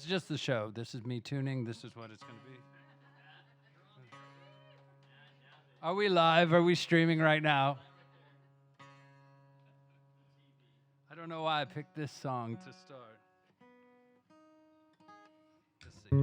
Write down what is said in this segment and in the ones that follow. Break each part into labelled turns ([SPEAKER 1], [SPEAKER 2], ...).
[SPEAKER 1] just the show. This is me tuning. This is what it's going to be. Are we live? Are we streaming right now? I don't know why I picked this song to start. Let's see.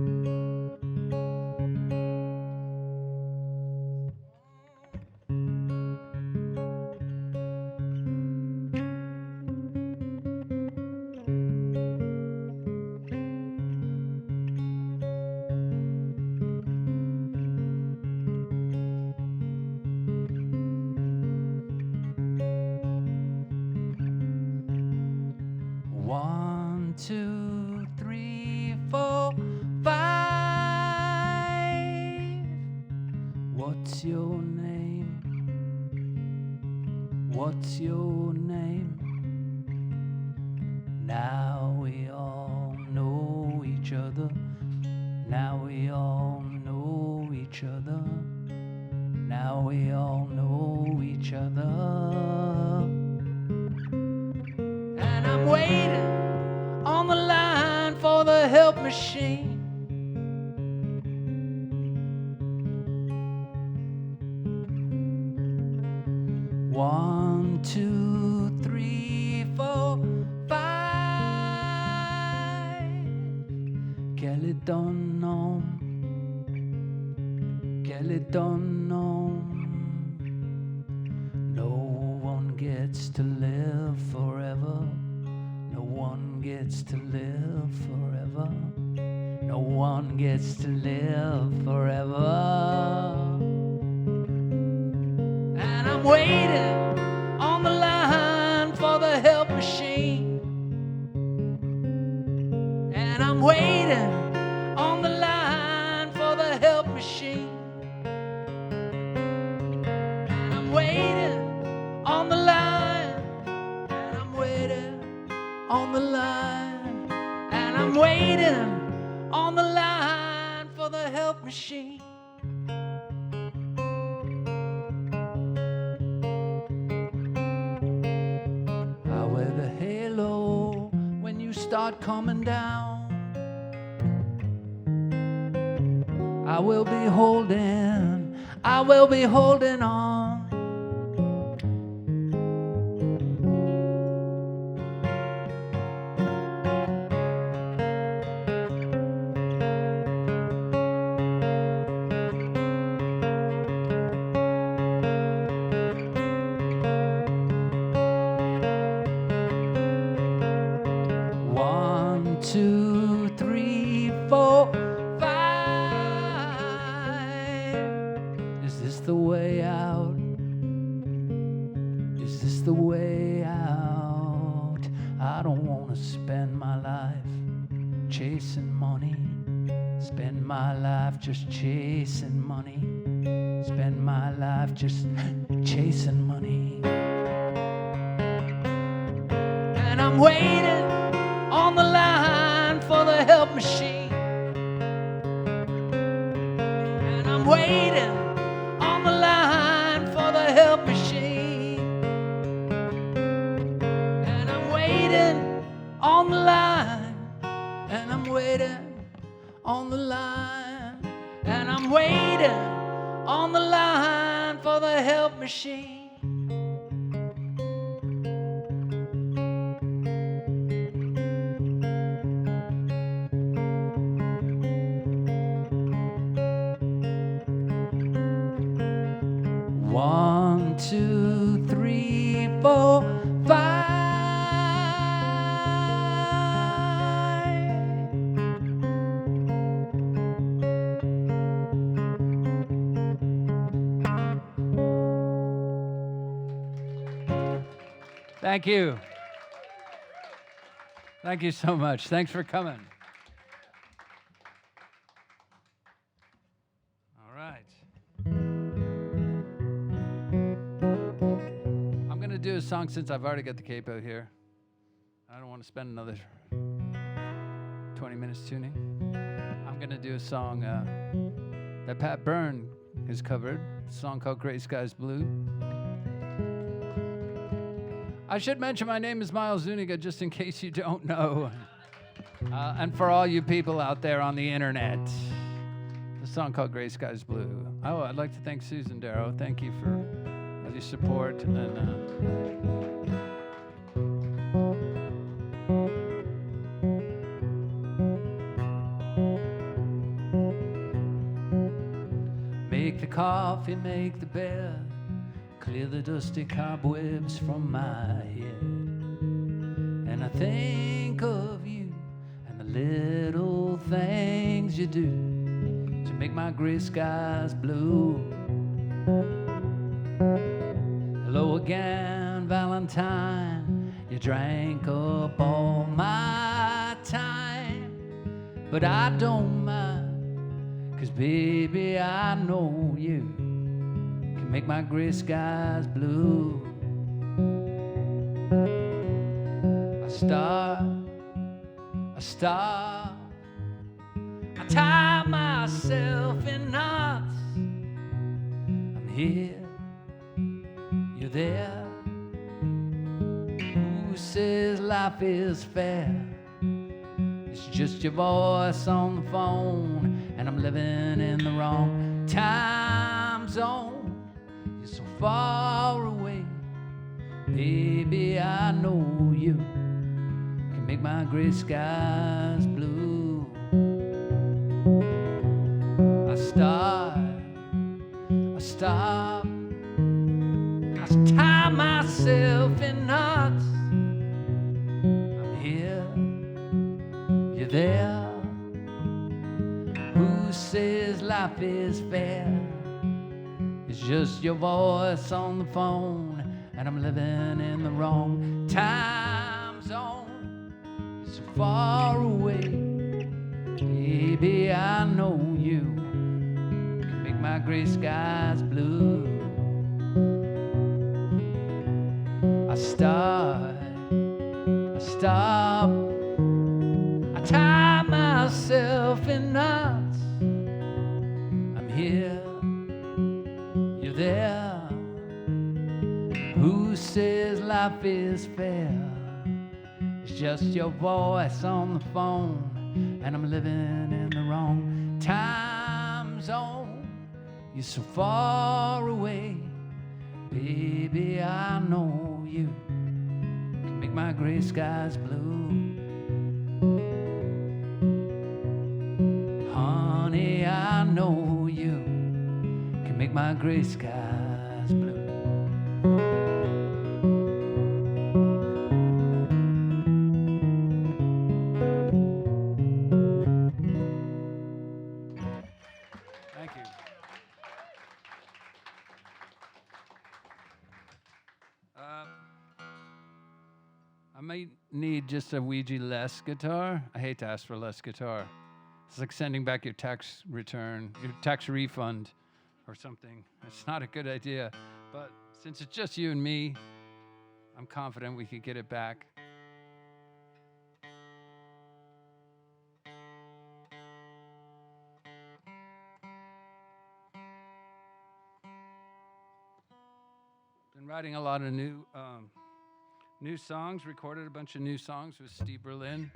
[SPEAKER 1] One, two, three, four, five. What's your name? What's your name? Now we all know each other. Now we all know each other. Now we all know each other. And I'm waiting on the line for the help machine. One, two, three, four, five. Quel est ton nom? Quel est ton nom? No one gets to live forever. No one gets to live forever. No one gets to live forever. And I'm waiting on the line for the help machine. And I'm waiting on the line for the help machine. And I'm waiting on the line. And I'm waiting on the line. And I'm waiting on the line for the help machine. I wear the halo when you start coming down. I will be holding on. One, two, three, four, five. Is this the way out? Is this the way out? I don't want to spend my life chasing money. Spend my life just chasing money. Spend my life just chasing money. And I'm waiting on the line for the help machine. And I'm waiting on the line for the help machine. And I'm waiting on the line. And I'm waiting on the line. And I'm waiting on the line for the help machine. One, two, three, four, five. Thank you. Thank you so much. Thanks for coming. All right. I'm going to do a song since I've already got the capo here. I don't want to spend another 20 minutes tuning. I'm going to do a song that Pat Byrne has covered, a song called Gray Skies Blue. I should mention my name is Miles Zuniga, just in case you don't know. And for all you people out there on the internet, a song called Gray Skies Blue. Oh, I'd like to thank Susan Darrow. Thank you for all your support. And make the coffee, make the bed, clear the dusty cobwebs from my head. And I think of you and the little things you do to make my gray skies blue. Hello again, Valentine. You drank up all my time, but I don't mind, 'cause baby, I know you can make my gray skies blue. I stop, I tie myself in knots. I'm here, you're there. Who says life is fair? It's just your voice on the phone, and I'm living in the wrong time zone. You're so far away, baby, I know you can make my gray skies blue. I stop, I tie myself in knots. I'm here, you're there. Who says life is fair? It's just your voice on the phone, and I'm living in the wrong time zone. You're so far away, baby, I know you can make my gray skies blue. I stop, I tie myself in knots. I'm here, you're there. Who says life is fair? It's just your voice on the phone, and I'm living in the wrong time zone. You're so far away, baby, I know you can make my gray skies blue. Honey, I know you can make my gray skies blue. Thank you. I might need just a Ouija less guitar. I hate to ask for less guitar. It's like sending back your tax return, your tax refund or something. It's not a good idea. But since it's just you and me, I'm confident we could get it back. Been writing a lot of new songs, recorded a bunch of new songs with Steve Berlin.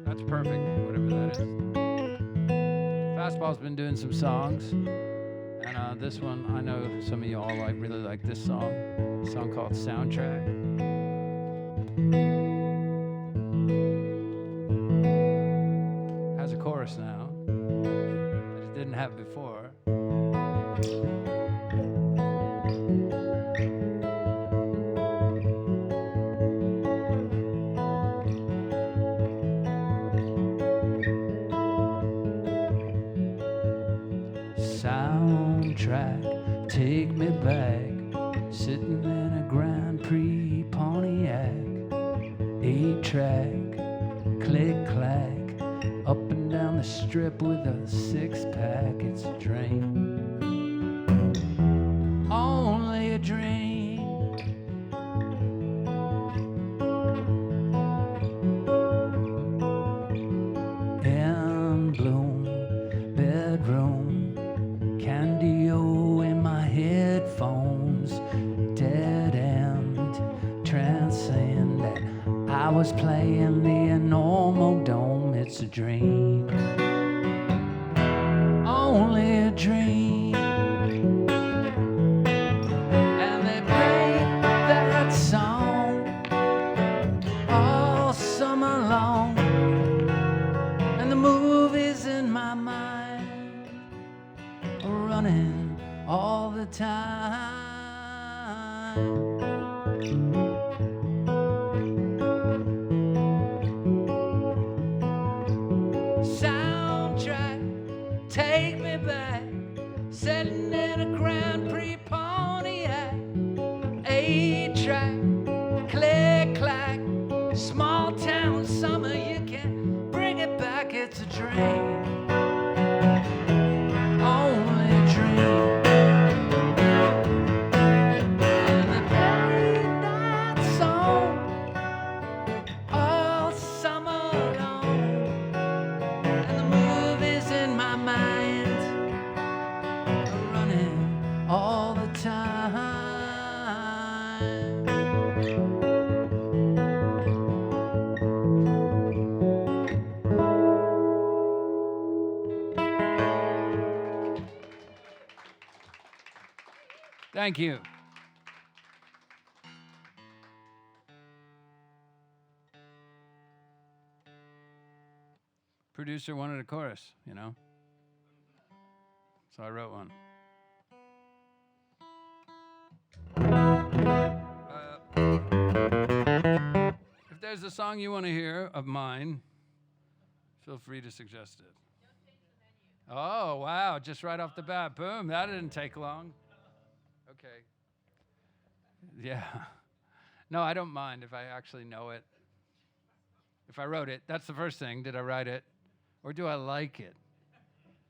[SPEAKER 1] That's perfect, whatever that is. Fastball's been doing some songs. And this one, I know some of y'all really like this song. A song called Soundtrack. Has a chorus now that it didn't have before. Soundtrack, take me back, sitting in a Grand Prix Pontiac. 8-track, click clack, up and down the strip with a 6-pack. It's a dream, only a dream. In bloom, bedroom, Candio in my headphones, dead end, transcend that. I I was playing the enormal dome. It's a dream, only a dream. And they play that song all summer long, and the movies in my mind are running all the time. Soundtrack, take me back, sitting in a Grand Prix Pontiac. 8-track, click clack, small town summer, you can't bring it back. It's a dream, only a dream. And they play that song all summer long, and the movies in my mind are running all the time. Thank you. Producer wanted a chorus, you know? So I wrote one. If there's a song you want to hear of mine, feel free to suggest it. Oh, wow, just right off the bat. Boom, that didn't take long. Okay. Yeah. No, I don't mind if I actually know it. If I wrote it, that's the first thing. Did I write it? Or do I like it?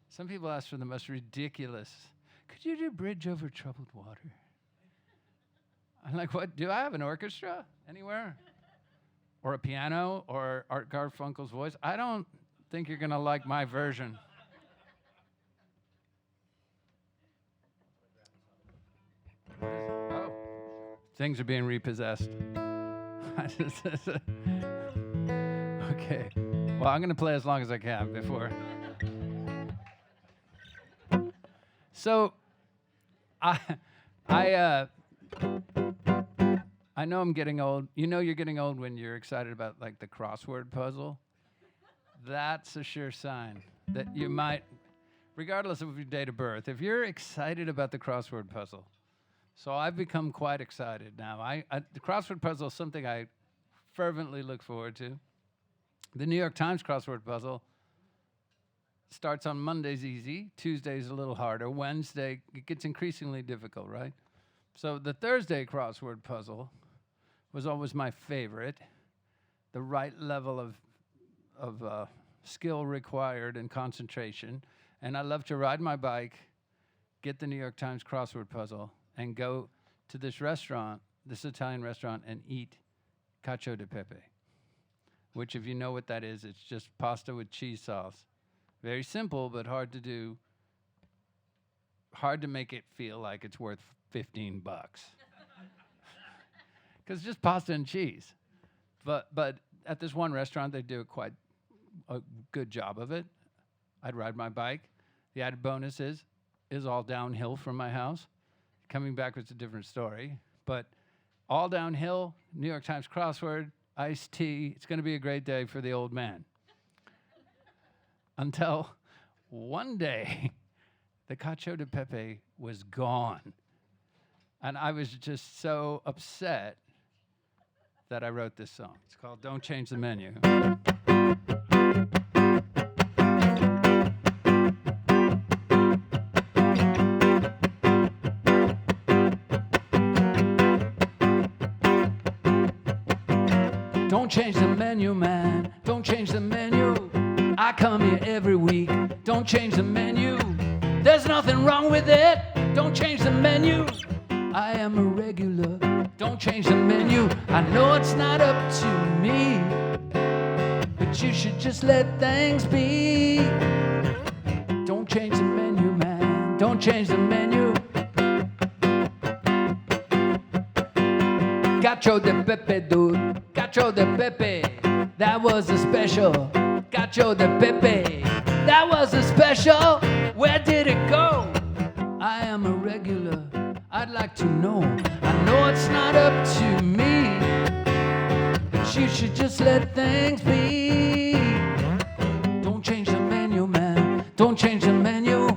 [SPEAKER 1] Some people ask for the most ridiculous. Could you do Bridge Over Troubled Water? I'm like, what? Do I have an orchestra anywhere? Or a piano? Or Art Garfunkel's voice? I don't think you're going to like my version. Oh, things are being repossessed. Okay. Well, I'm going to play as long as I can before. So, I know I'm getting old. You know you're getting old when you're excited about, like, the crossword puzzle. That's a sure sign that you might, regardless of your date of birth, if you're excited about the crossword puzzle. So I've become quite excited now. The crossword puzzle is something I fervently look forward to. The New York Times crossword puzzle starts on Mondays easy, Tuesdays a little harder, Wednesday it gets increasingly difficult, right? So the Thursday crossword puzzle was always my favorite, the right level of skill required and concentration. And I love to ride my bike, get the New York Times crossword puzzle, and go to this restaurant, this Italian restaurant, and eat cacio di pepe, which, if you know what that is, it's just pasta with cheese sauce. Very simple, but hard to do. Hard to make it feel like it's worth $15. Because it's just pasta and cheese. But at this one restaurant, they do quite a good job of it. I'd ride my bike. The added bonus is all downhill from my house. Coming back was a different story. But all downhill, New York Times crossword, iced tea. It's going to be a great day for the old man. Until one day, the cacio di pepe was gone. And I was just so upset that I wrote this song. It's called Don't Change the Menu. Don't change the menu, man. Don't change the menu. I come here every week. Don't change the menu. There's nothing wrong with it. Don't change the menu. I am a regular. Don't change the menu. I know it's not up to me, but you should just let things be. Don't change the menu, man. Don't change the menu. Cacio di pepe, dude. Cacho de Pepe, that was a special. Cacho de Pepe, that was a special. Where did it go? I am a regular, I'd like to know. I know it's not up to me, but you should just let things be. Don't change the menu, man, don't change the menu.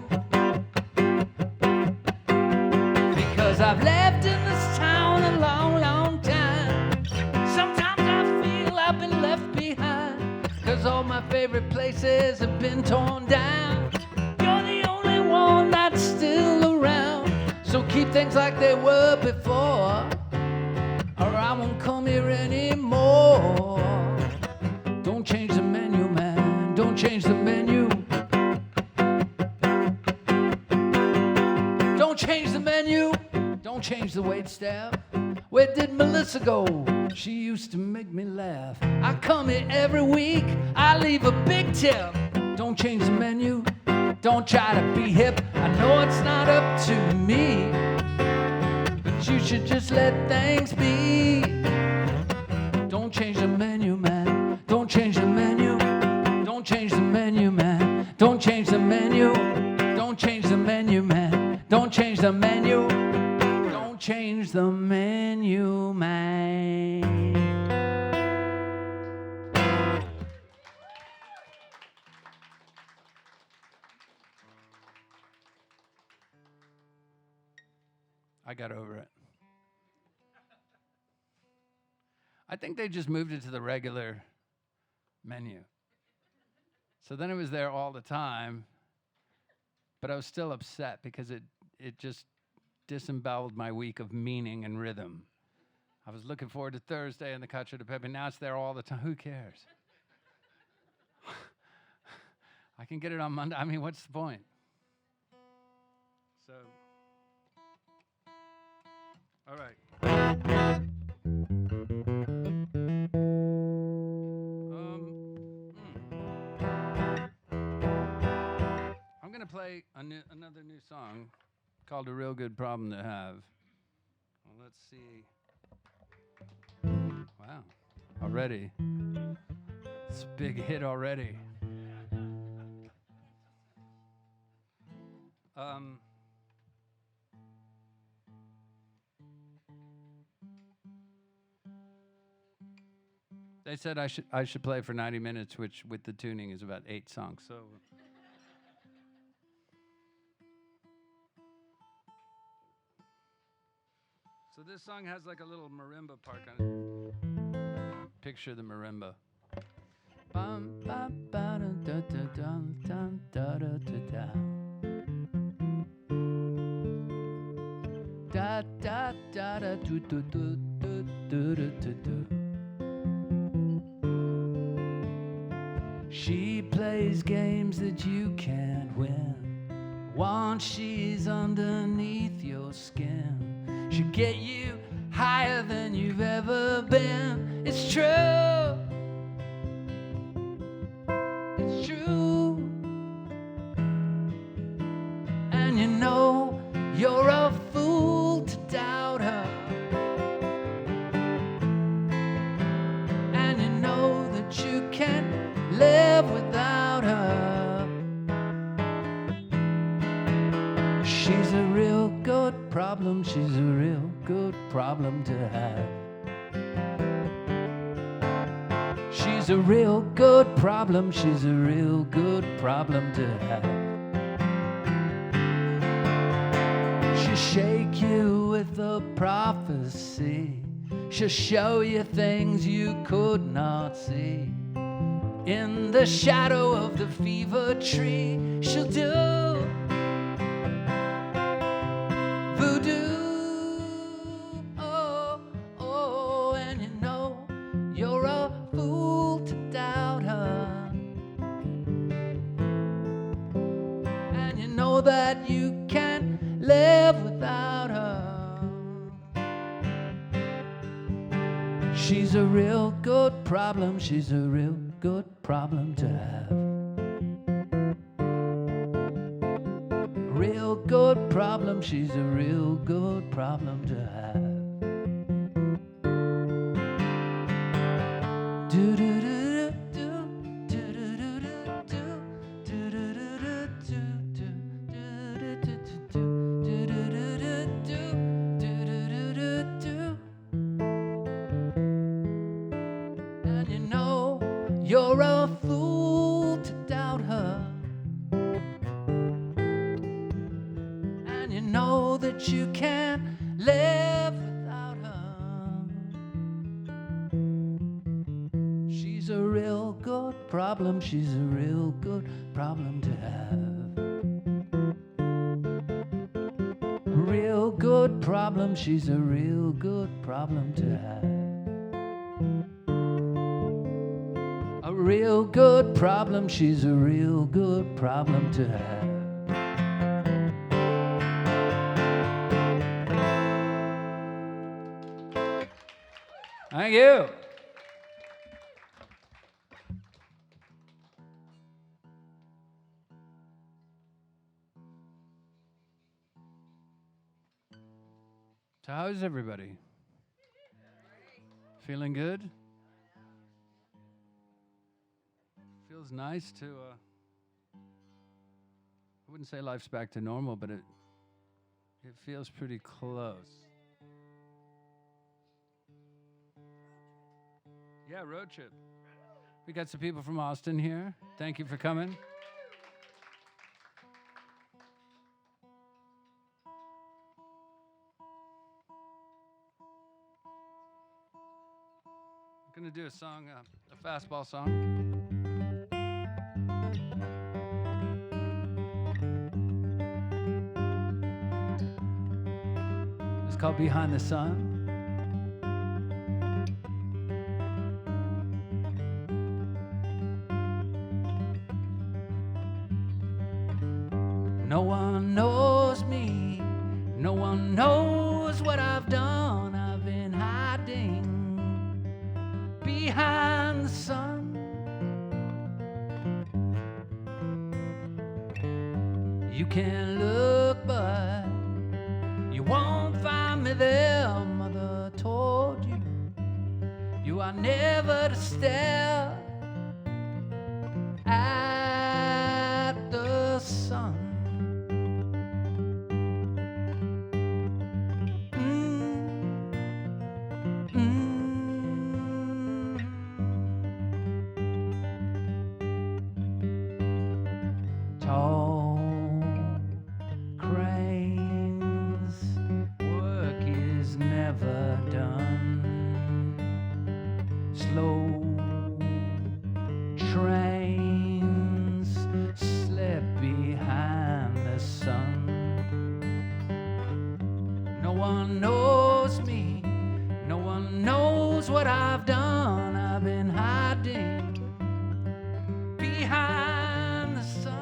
[SPEAKER 1] Because I've lived in this town a long, long time. Sometimes I feel I've been left behind, cause all my favorite places have been torn down. You're the only one that's still around, so keep things like they were before, or I won't come here anymore. Don't change the menu, man, don't change the menu. Don't change the menu, don't change the wait staff. Where did Melissa go? She used to make me laugh. I come here every week, I leave a big tip. Don't change the menu, don't try to be hip. I know it's not up to me, but you should just let things be. Don't change the menu, man, don't change the menu. Don't change the menu, man, don't change the menu. Don't change the menu, man, don't change the menu. Don't change the menu, man. I got over it. I think they just moved it to the regular menu. So then it was there all the time, but I was still upset because it just disemboweled my week of meaning and rhythm. I was looking forward to Thursday and the Cacho de Pepe. Now it's there all the time. Who cares? I can get it on Monday. I mean, what's the point? So, all right. I'm going to play another new song called A Real Good Problem to Have. Well, let's see. Wow, already. It's a big hit already. They said I should play for 90 minutes, which with the tuning is about 8 songs. So this song has like a little marimba part on it. Picture the marimba. Bum, ba, ba, da, da, da, dum, dum, da, da, da, da. Da, da, da, da, do, do, do, do, do, do, do, do. She plays games that you can't win. Once she's underneath your skin, she'll get you higher than you've ever been. It's true. It's true. And you know you're a fool to doubt her. And you know that you can't live without her. She's a real good problem, she's a real good problem to have. She's a real good problem, she's a real good problem to have. She'll shake you with a prophecy, she'll show you things you could not see. In the shadow of the fever tree, she'll do voodoo, oh, oh, and you know you're a fool to doubt her. And you know that you can't live without her. She's a real good problem, she's a real good problem to have. Real good problem, she's a real good problem to have. And you know you're a fool to doubt her. And you know that you can't live without her. She's a real good problem. She's a real good problem to have. A real good problem. She's a real good problem to have. A real good problem. She's a real good problem to have. Thank you. So how's everybody? Feeling good? Feels nice to, I wouldn't say life's back to normal, but it feels pretty close. Yeah, road trip. We got some people from Austin here. Thank you for coming. I'm going to do a song, a fastball song. It's called Behind the Sun. No one knows me, no one knows what I've done. I've been hiding behind the sun. You can look, but you won't find me there. Mother told you, you are never to stare at the sun. Tall cranes, work is never done. Slow trains slip behind the sun. No one knows me, no one knows what I've done. I've been hiding behind the sun.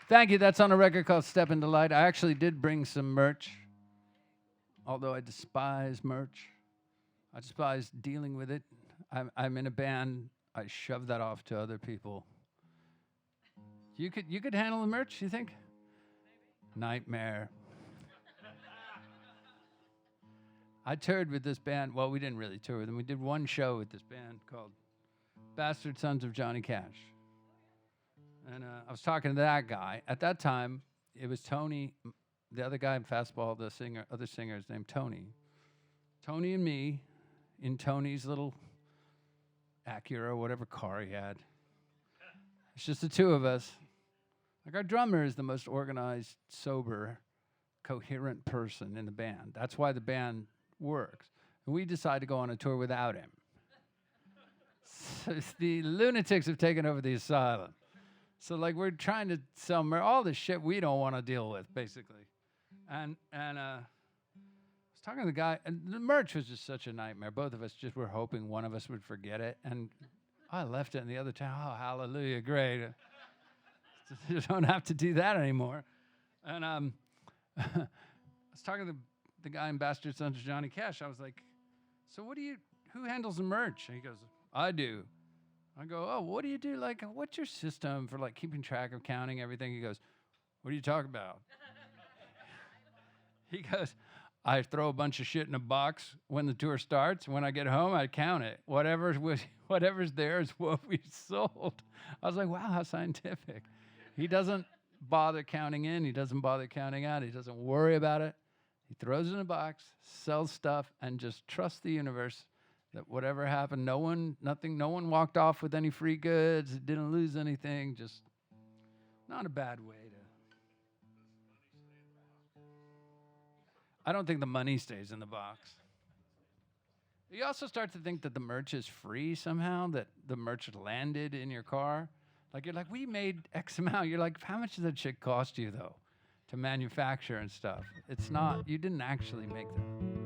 [SPEAKER 1] Thank you. That's on a record called Step into Light. I actually did bring some merch, although I despise merch. I despise dealing with it. I'm in a band. I shove that off to other people. You could handle the merch, you think? Nightmare. I toured with this band. Well, we didn't really tour with them. We did one show with this band called Bastard Sons of Johnny Cash. And I was talking to that guy. At that time, it was Tony, the other guy in Fastball, the other singer is named Tony. Tony and me in Tony's little Acura or whatever car he had. It's just the two of us. Like, our drummer is the most organized, sober, coherent person in the band. That's why the band works. And we decided to go on a tour without him. So the lunatics have taken over the asylum. So like we're trying to sell all this shit we don't want to deal with, basically. And I was talking to the guy, and the merch was just such a nightmare. Both of us just were hoping one of us would forget it, and I left it in the other town. Oh, hallelujah, great! You don't have to do that anymore. And I was talking to the guy in Bastard Sons of Johnny Cash. I was like, "So who handles the merch?" And he goes, "I do." I go, "Oh, what do you do? Like, what's your system for like keeping track of counting everything?" He goes, "What are you talking about?" He goes, "I throw a bunch of shit in a box when the tour starts. When I get home, I count it. Whatever's there is what we sold." I was like, "Wow, how scientific." He doesn't bother counting in. He doesn't bother counting out. He doesn't worry about it. He throws it in a box, sells stuff, and just trusts the universe that whatever happened, no one walked off with any free goods, didn't lose anything, just not a bad way to. I don't think the money stays in the box. You also start to think that the merch is free somehow, that the merch landed in your car. Like you're like, we made X amount. You're like, how much does that shit cost you though, to manufacture and stuff? It's not, you didn't actually make them.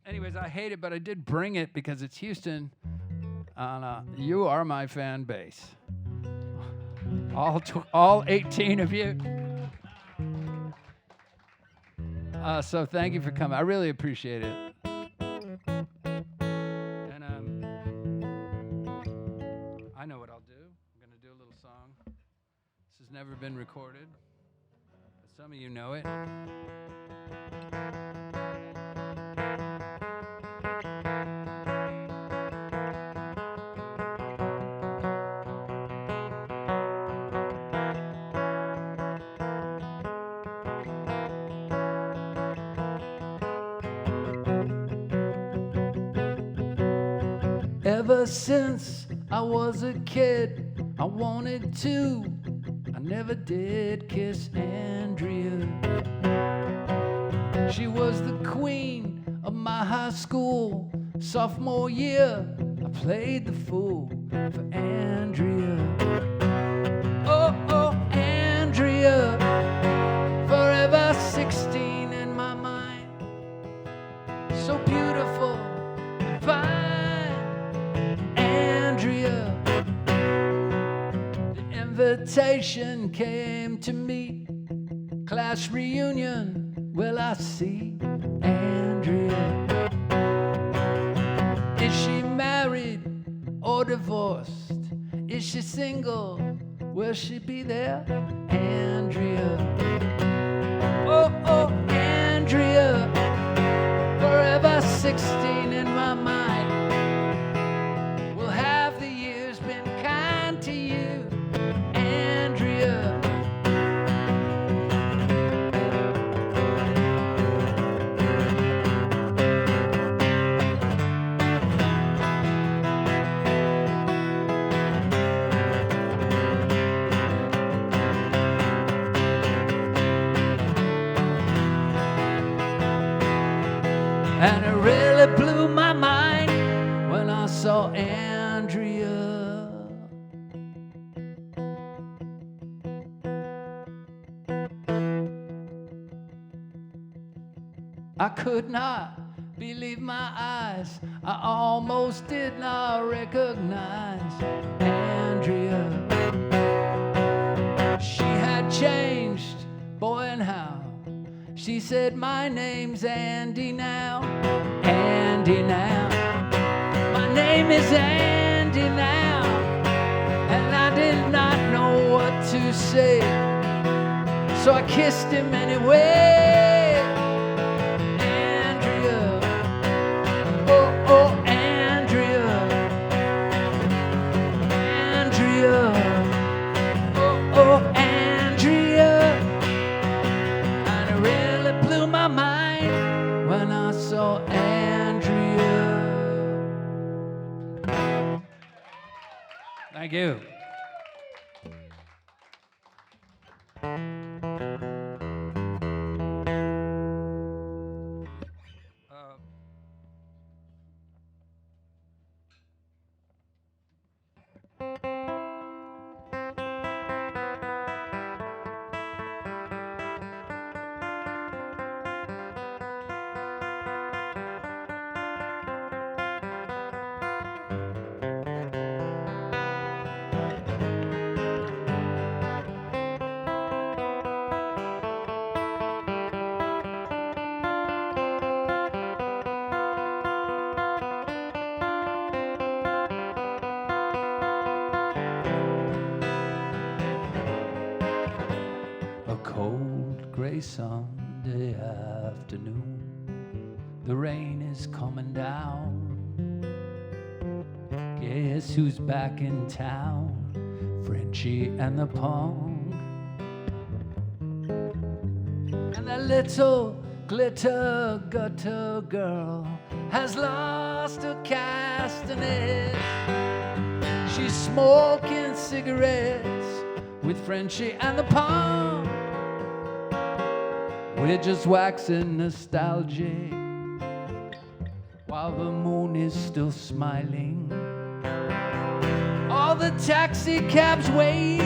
[SPEAKER 1] Anyways, I hate it, but I did bring it because it's Houston. You are my fan base. All 18 of you. So thank you for coming. I really appreciate it. And I know what I'll do. I'm going to do a little song. This has never been recorded, but some of you know it. Ever since I was a kid, I wanted to. I never did kiss Andrea. She was the queen of my high school. Sophomore year, I played the fool for Andrea. Oh, oh, Andrea, forever 16 in my mind. So beautiful and fine. Invitation came to meet, class reunion, will I see Andrea? Is she married or divorced? Is she single? Will she be there? Andrea. Oh, oh, Andrea, forever 16 in my mind. Will have the years been kind to you? And it really blew my mind when I saw Andrea. I could not believe my eyes. I almost did not recognize Andrea. She had changed, boy, and how. She said, my name's Andy now, Andy now. My name is Andy now. And I did not know what to say, so I kissed him anyway. Andrea, oh, oh, Andrea. Andrea, oh, oh, Andrea. Blew my mind when I saw Andrea. Thank you. gray Sunday afternoon. The rain is coming down. Guess who's back in town? Frenchie and the punk. And that little glitter gutter girl has lost her castanet. She's smoking cigarettes with Frenchie and the punk. We're just waxing nostalgic while the moon is still smiling. All the taxi cabs waiting,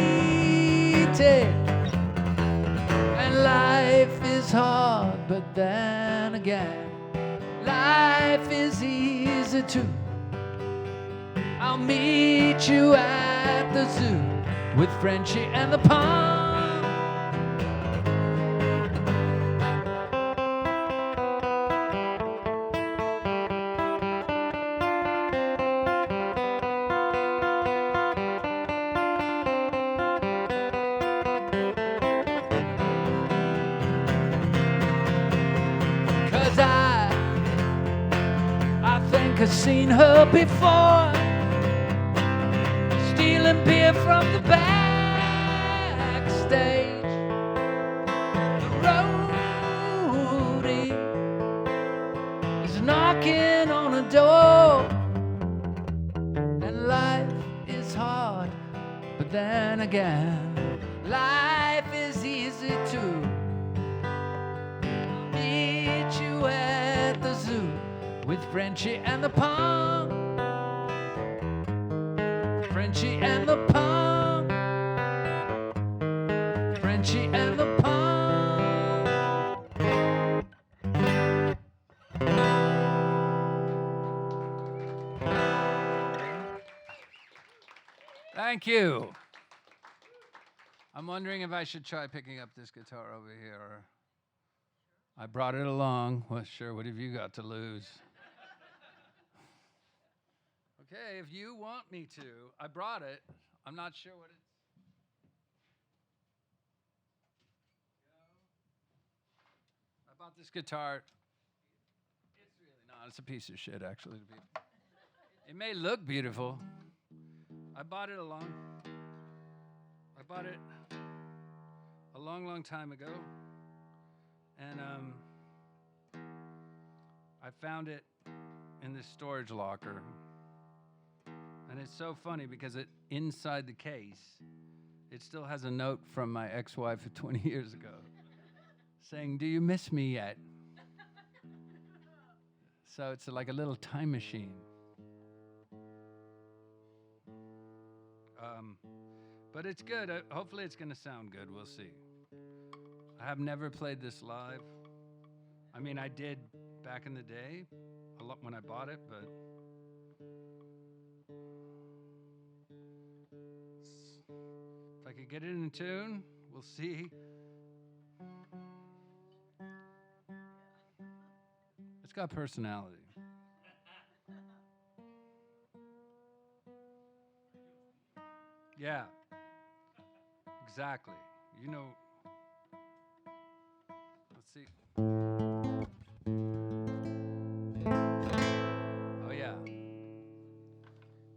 [SPEAKER 1] and life is hard, but then again, life is easy too. I'll meet you at the zoo with Frenchie and the punk. I've seen her before, stealing beer from the backstage. The roadie is knocking on a door, and life is hard, but then again, life is easy too. I'll meet you at the zoo with Frenchie and the punk. Frenchie and the punk. Frenchie and the punk. Thank you. I'm wondering if I should try picking up this guitar over here. I brought it along. Well, sure, what have you got to lose? Okay, if you want me to, I brought it. I'm not sure what it's. I bought this guitar. It's really not. It's a piece of shit, actually. It may look beautiful. I bought it a long time ago, and I found it in this storage locker. And it's so funny because inside the case, it still has a note from my ex-wife of 20 years ago saying, "Do you miss me yet?" So it's like a little time machine. But it's good. Hopefully it's going to sound good. We'll see. I have never played this live. I mean, I did back in the day, a lot when I bought it, but if I could get it in tune, we'll see. It's got personality. Yeah, exactly. You know, let's see. Oh yeah,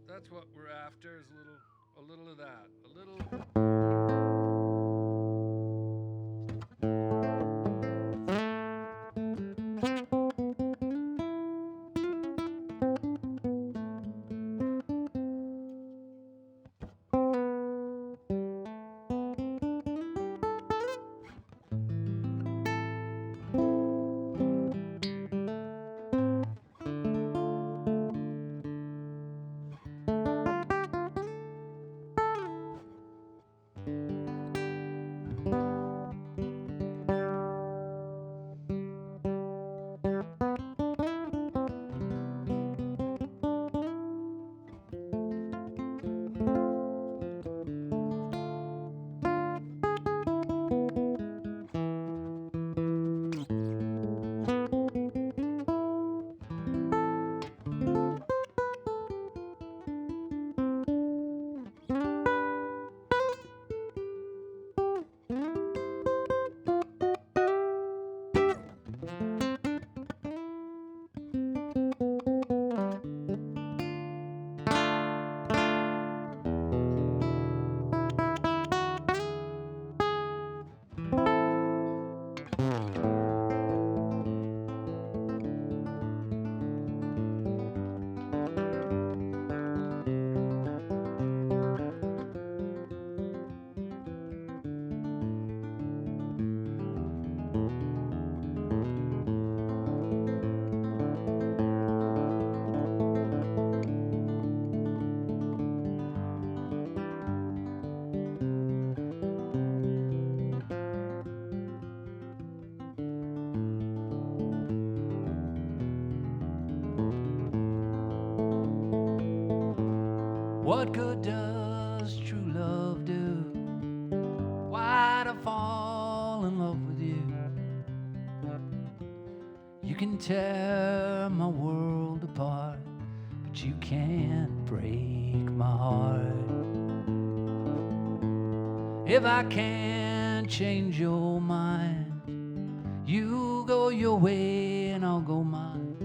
[SPEAKER 1] that's what we're after, is a little of that, a little. I fall in love with you. You can tear my world apart, but you can't break my heart. If I can't change your mind, you go your way and I'll go mine.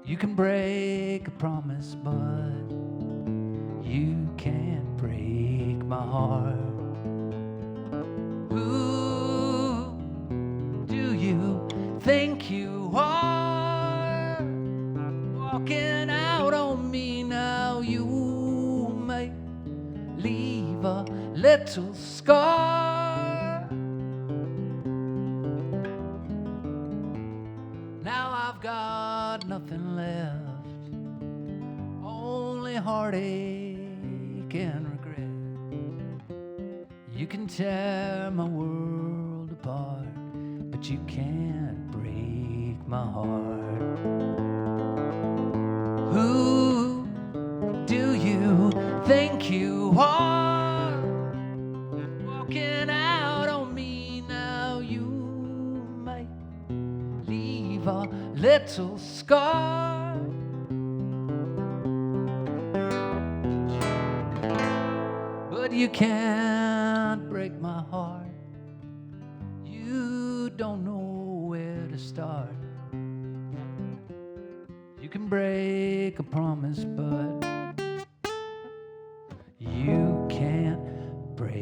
[SPEAKER 1] You can break a promise, but you can't break my heart. Who do you think you are? Walking out on me now, you may leave a little scar. Now I've got nothing left, only heartache and regret. You can tear my world apart, but you can't break my heart. Who do you think you are? Walking out on me now, you may leave a little scar. But you can't break my heart. You don't know where to start. You can break a promise, but you can't break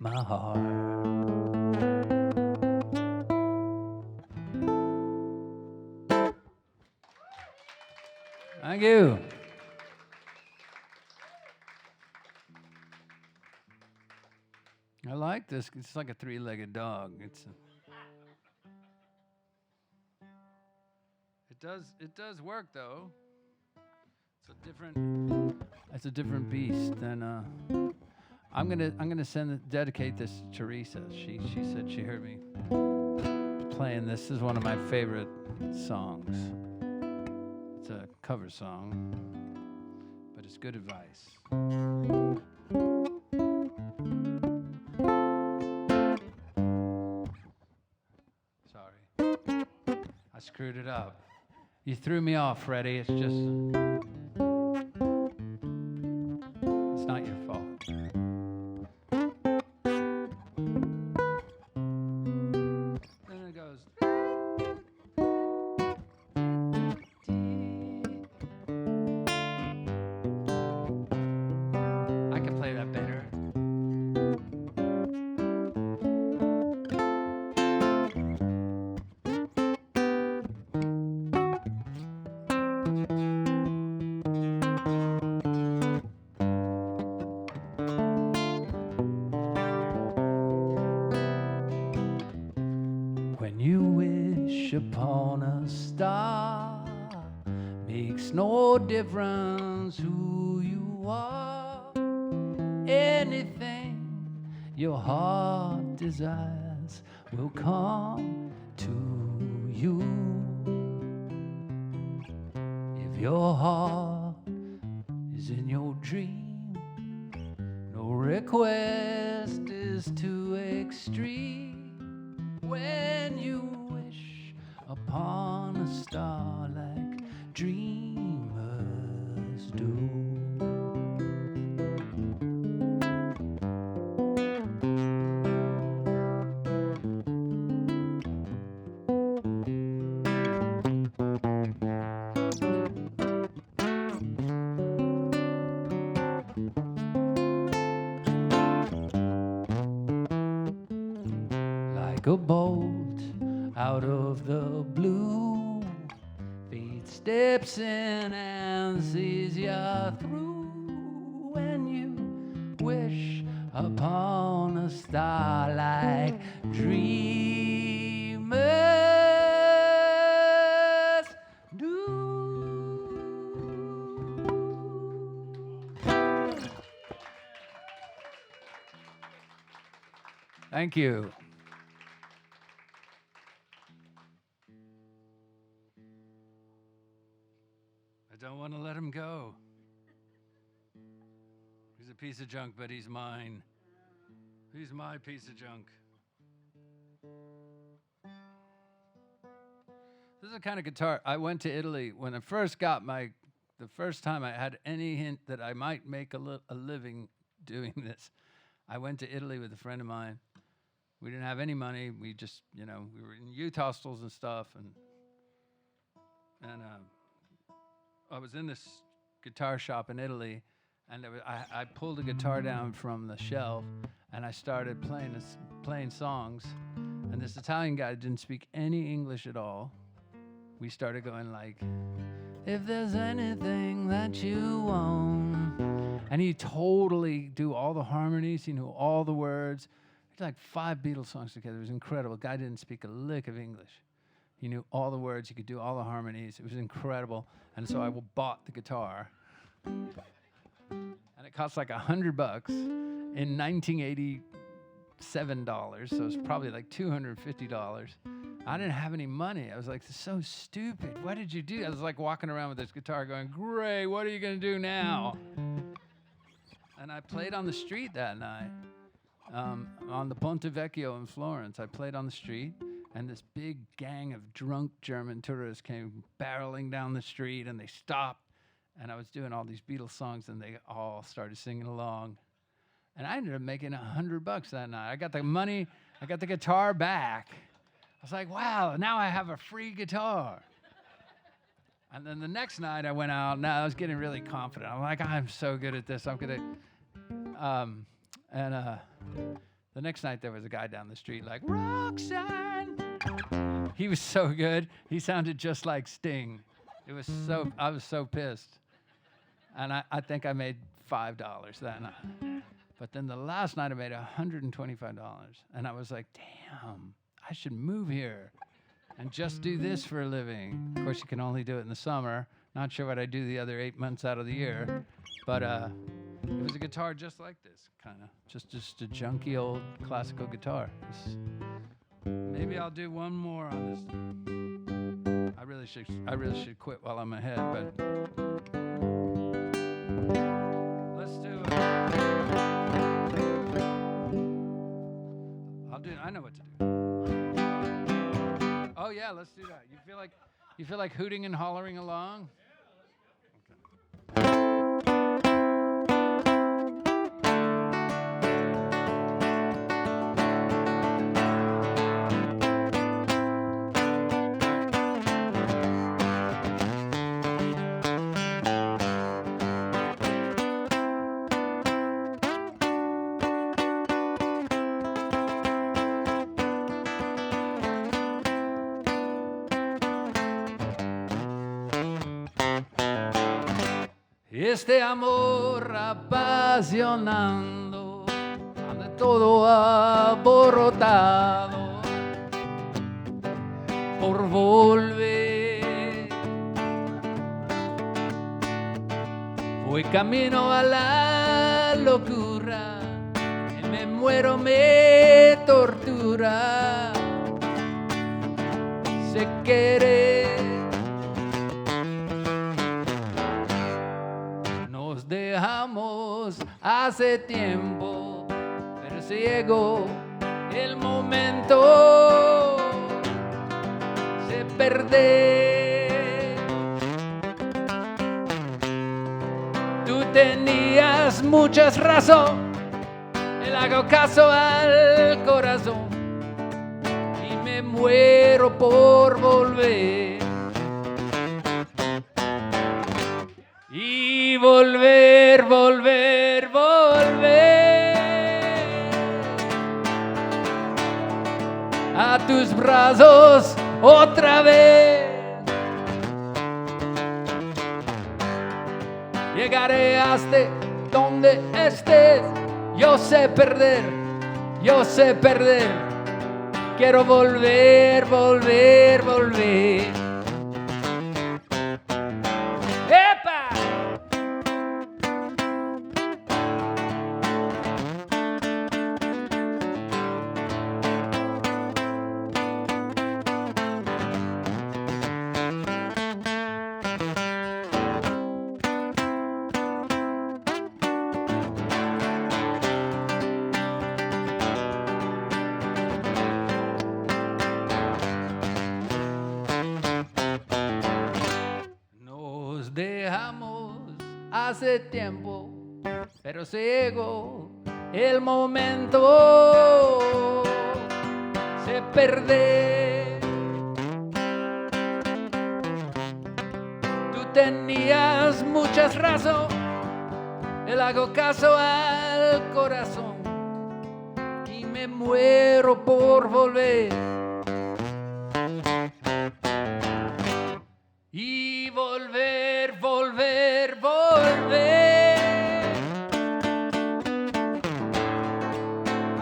[SPEAKER 1] my heart. Thank you. I like this. It's like a three-legged dog. It does work though. It's a different beast than I'm gonna dedicate this to Teresa. She said she heard me playing this. This is one of my favorite songs. It's a cover song, but it's good advice. Sorry, I screwed it up. You threw me off, Freddie. It's just, it's not your fault. Then it goes. I can play that better. When you wish upon a star, makes no difference who you are. Anything your heart desires will come to you. If your heart is in your dream, no request is too extreme. When you wish upon a star like dreamers do. Like a bolt out of the blue, fate steps in and sees you through. When you wish upon a star like dreamers do. Thank you. I don't want to let him go. He's a piece of junk, but he's mine. He's my piece of junk. This is the kind of guitar. I went to Italy when I first got the first time I had any hint that I might make a living doing this. I went to Italy with a friend of mine. We didn't have any money. We just, we were in youth hostels and stuff. And I was in this guitar shop in Italy, and I pulled a guitar down from the shelf, and I started playing songs. And this Italian guy didn't speak any English at all. We started going like, if there's anything that you want. And he totally do all the harmonies. He knew all the words. We did like 5 Beatles songs together. It was incredible. Guy didn't speak a lick of English. He knew all the words. He could do all the harmonies. It was incredible. And so I bought the guitar. And it cost like $100 in 1987 dollars. So it's probably like $250. I didn't have any money. I was like, this is so stupid. What did you do? I was like walking around with this guitar going, great, what are you going to do now? And I played on the street that night, on the Ponte Vecchio in Florence. I played on the street, and this big gang of drunk German tourists came barreling down the street, and they stopped. And I was doing all these Beatles songs, and they all started singing along. And I ended up making $100 that night. I got the money. I got the guitar back. I was like, wow, now I have a free guitar. And then the next night I went out. Now I was getting really confident. I'm like, I'm so good at this. I'm going to... the next night there was a guy down the street like, Roxanne. He was so good. He sounded just like Sting. I was so pissed. And I think I made $5 that night. But then the last night I made $125. And I was like, damn, I should move here and just do this for a living. Of course, you can only do it in the summer. Not sure what I do the other 8 months out of the year. But it was a guitar just like this, kind of. Just a junky old classical guitar. Maybe I'll do one more on this. I really should quit while I'm ahead, but let's do it. I know what to do. Oh yeah, let's do that. You feel like hooting and hollering along? Este amor apasionando, anda todo aborotado por volver. Voy camino a la locura, y me muero, me tortura. Se quiere. Dejamos hace tiempo, pero se llegó el momento de perder. Tú tenías muchas razón, le hago caso al corazón y me muero por volver. Y volver, volver, volver a tus brazos otra vez. Llegaré hasta donde estés. Yo sé perder, yo sé perder. Quiero volver, volver, volver. dejamos hace tiempo, pero se llegó el momento de perder. Tú tenías muchas razones, le hago caso al corazón y me muero por volver. Y volver, volver, volver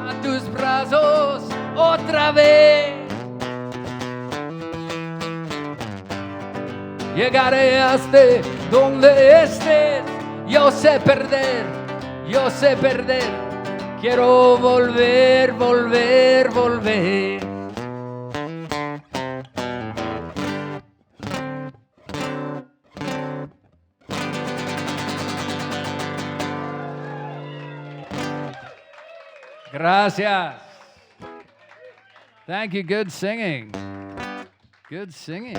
[SPEAKER 1] a tus brazos otra vez. Llegaré hasta donde estés. Yo sé perder, yo sé perder. Quiero volver, volver, volver. Gracias. Thank you. Good singing. Good singing.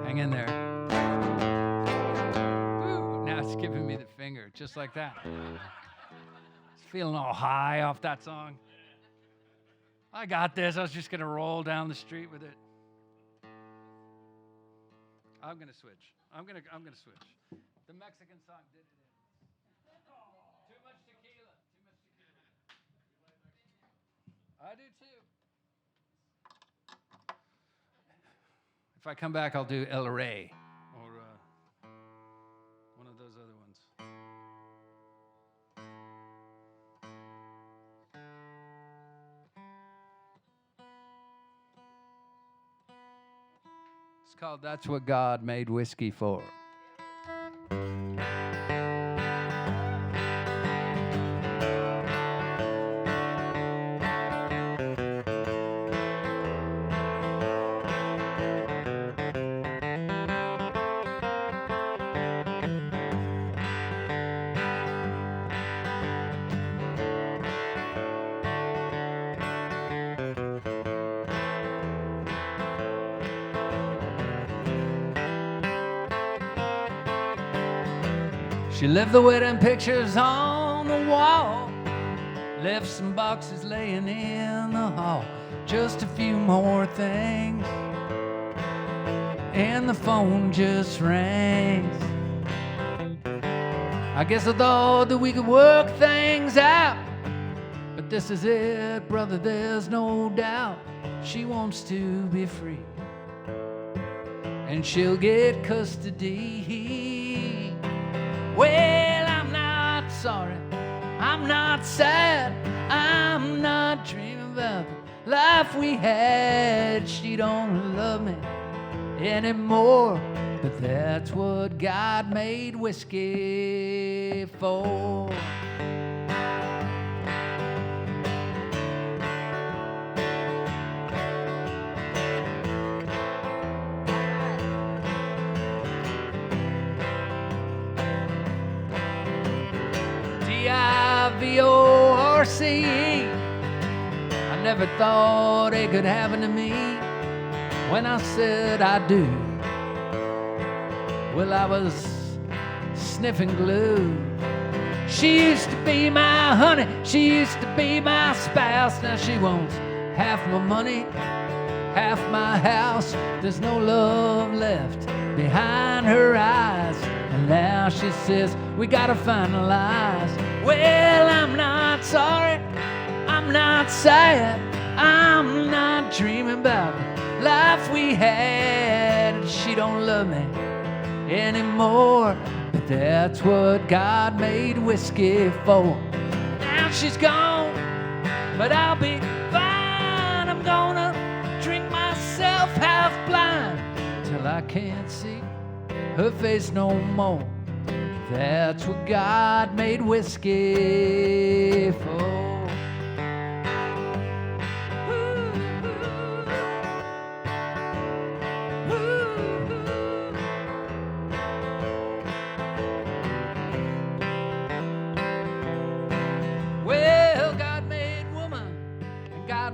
[SPEAKER 1] Hang in there. Ooh, now it's giving me the finger, just like that. It's feeling all high off that song. I got this. I was just going to roll down the street with it. I'm gonna switch. I'm gonna switch. The Mexican song did it. Too much tequila. Too much tequila. I do too. If I come back, I'll do El Rey or one of those other ones. It's called That's What God Made Whiskey For. She left the wedding pictures on the wall, left some boxes laying in the hall, just a few more things, and the phone just rings. I guess I thought that we could work things out, but this is it, brother, there's no doubt. She wants to be free, and she'll get custody. Well, I'm not sorry, I'm not sad, I'm not dreaming about the life we had. She don't love me anymore, but that's what God made whiskey for. D-I-V-O-R-C-E. I never thought it could happen to me when I said I do. Well, I was sniffing glue. She used to be my honey, she used to be my spouse. Now she wants half my money, half my house. There's no love left behind her eyes, and now she says we gotta finalize. Well, I'm not sorry, I'm not sad, I'm not dreaming about the life we had. She don't love me anymore, but that's what God made whiskey for. Now she's gone, but I'll be fine. I'm gonna drink myself half blind till I can't see her face no more. That's what God made whiskey for. Well, God made woman and God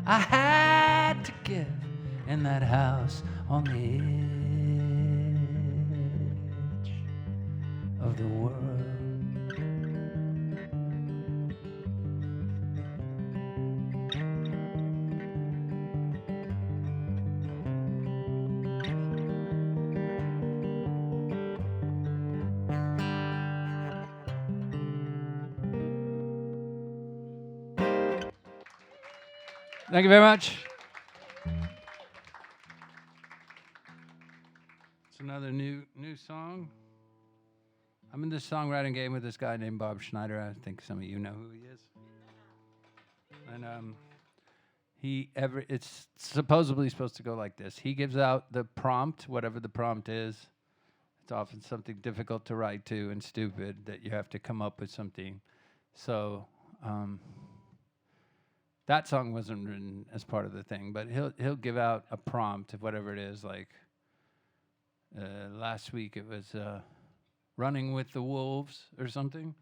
[SPEAKER 1] I had to give in that house on the edge of the world. Thank you very much. It's another new song. I'm in this songwriting game with this guy named Bob Schneider. I think some of you know who he is. And it's supposedly supposed to go like this. He gives out the prompt, whatever the prompt is. It's often something difficult to write to and stupid that you have to come up with something. So that song wasn't written as part of the thing, but he'll give out a prompt of whatever it is. Like last week it was Running with the Wolves or something.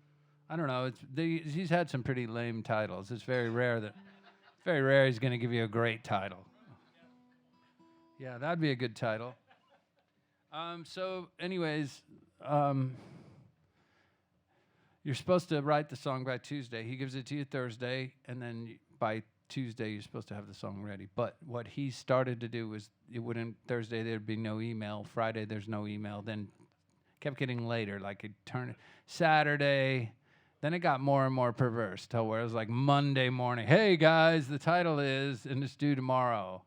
[SPEAKER 1] I don't know. He's had some pretty lame titles. It's very rare he's going to give you a great title. Yeah, that'd be a good title. So anyways, you're supposed to write the song by Tuesday. He gives it to you Thursday, and then by Tuesday you're supposed to have the song ready. But what he started to do was Thursday there'd be no email. Friday there's no email. Then kept getting later, like it turned Saturday. Then it got more and more perverse till where it was like Monday morning. Hey guys, the title is, and it's due tomorrow.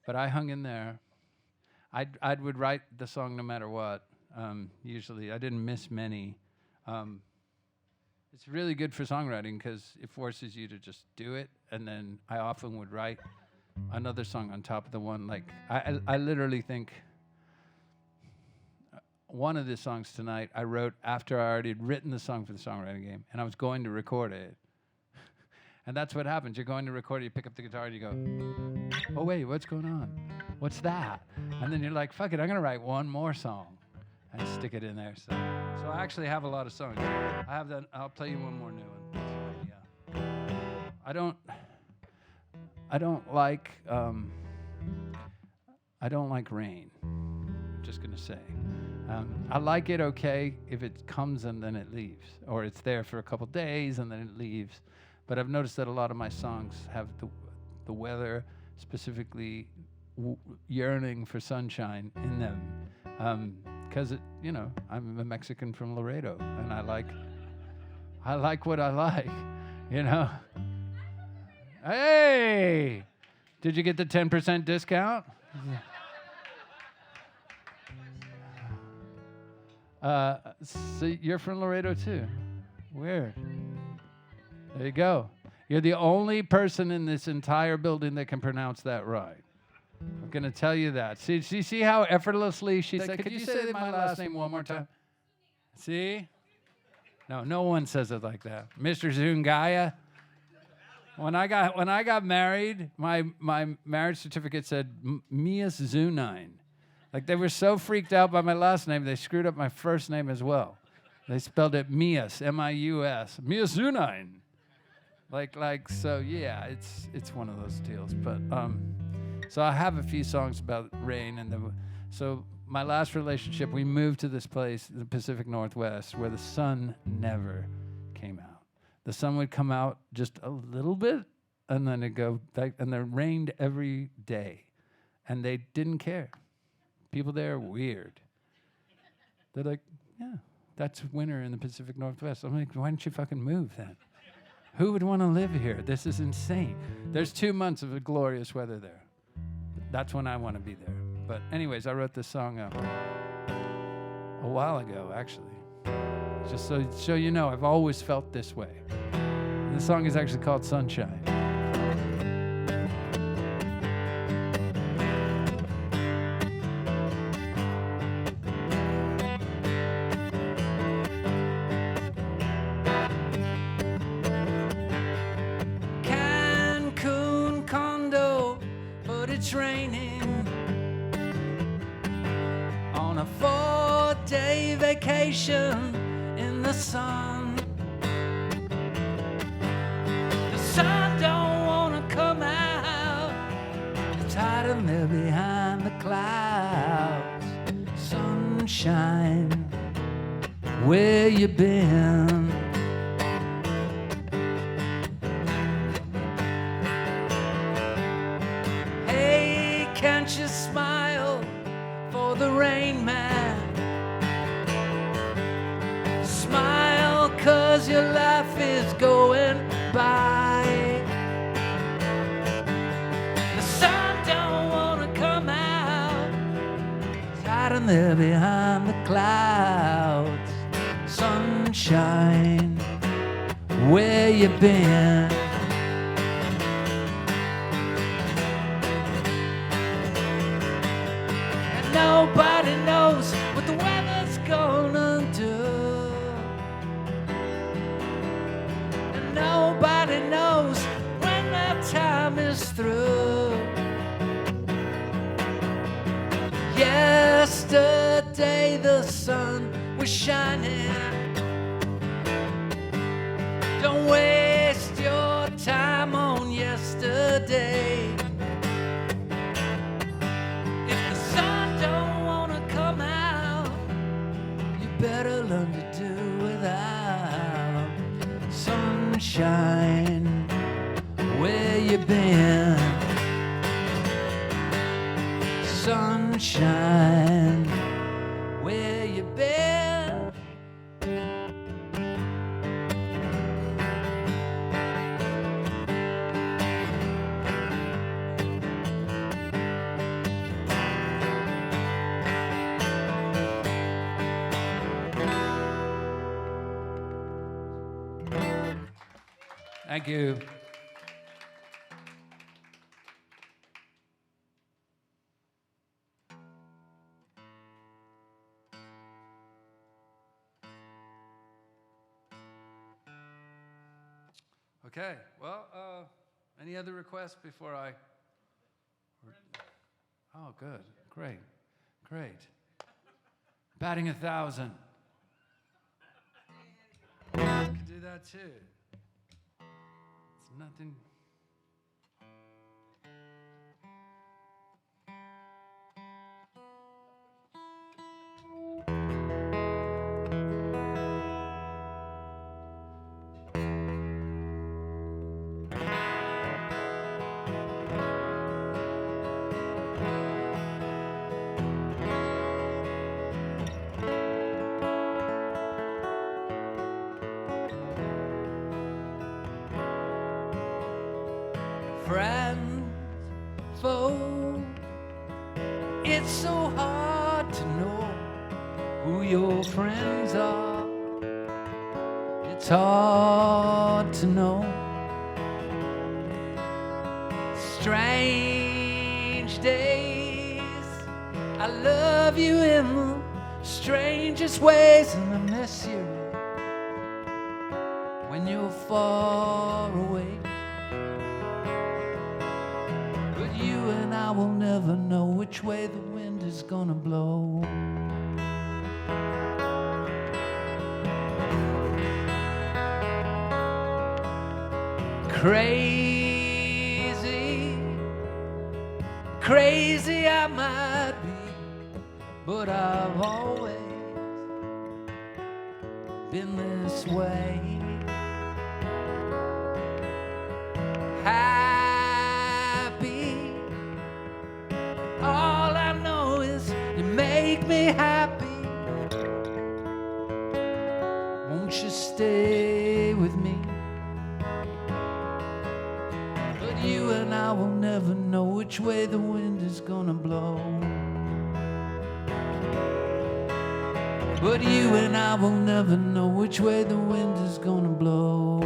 [SPEAKER 1] But I hung in there. I would write the song no matter what. Usually, I didn't miss many. It's really good for songwriting because it forces you to just do it. And then I often would write another song on top of the one. Like I literally think one of the songs tonight I wrote after I already had written the song for the songwriting game, and I was going to record it. And that's what happens. You're going to record it, you pick up the guitar, and you go, oh, wait, what's going on? What's that? And then you're like, fuck it, I'm going to write one more song and stick it in there. So I actually have a lot of songs. I have that. I'll play you one more new one. Yeah. I don't like rain. I'm just going to say. I like it okay if it comes and then it leaves, or it's there for a couple days and then it leaves. But I've noticed that a lot of my songs have the weather, specifically yearning for sunshine in them, because I'm a Mexican from Laredo, and I like what I like, Hey, did you get the 10% discount? So you're from Laredo too. Weird. There you go. You're the only person in this entire building that can pronounce that right. I'm going to tell you that. See how effortlessly she said, could you say my last name one more time? See? No one says it like that. Mr. Zuniga. When I got married, my marriage certificate said Mias Zunine. Like they were so freaked out by my last name, they screwed up my first name as well. They spelled it Mias, M-I-U-S, Mias Zunine. So yeah, it's one of those deals. But so I have a few songs about rain, and so my last relationship, we moved to this place, the Pacific Northwest, where the sun never came out. The sun would come out just a little bit, and then it'd go back, and it rained every day, and they didn't care. People there are weird. They're like, yeah, that's winter in the Pacific Northwest. I'm like, why don't you fucking move then? Who would want to live here? This is insane. There's 2 months of glorious weather there. That's when I want to be there. But anyways, I wrote this song a while ago, actually. Just so you know, I've always felt this way. And the song is actually called Sunshine. It's raining on a 4-day vacation in the sun. The sun don't wanna come out. hiding there behind the clouds. Sunshine, where you been? Hey, can't you smile for the rain man? Smile 'cause your life is going by. The sun don't wanna come out, it's hiding there behind the clouds. Sunshine, where you been? And nobody knows what the weather's gonna do. And nobody knows when that time is through. Yesterday the sun was shining. Don't waste your time on yesterday. If the sun don't wanna come out, you better learn to do without. Sunshine, where you been? Sunshine, where you been? Thank you. Okay, well, any other requests before I? Oh, good, great, great. Batting 1,000. I could do that too. It's nothing. Friends, foe, it's so hard to know who your friends are. It's hard to know. Strange days, I love you in the strangest ways, and I miss you when you're far away. You and I will never know which way the wind is gonna blow. Crazy, crazy I might be, but I've always been this way. All I know is you make me happy. Won't you stay with me? But you and I will never know which way the wind is gonna blow. But you and I will never know which way the wind is gonna blow.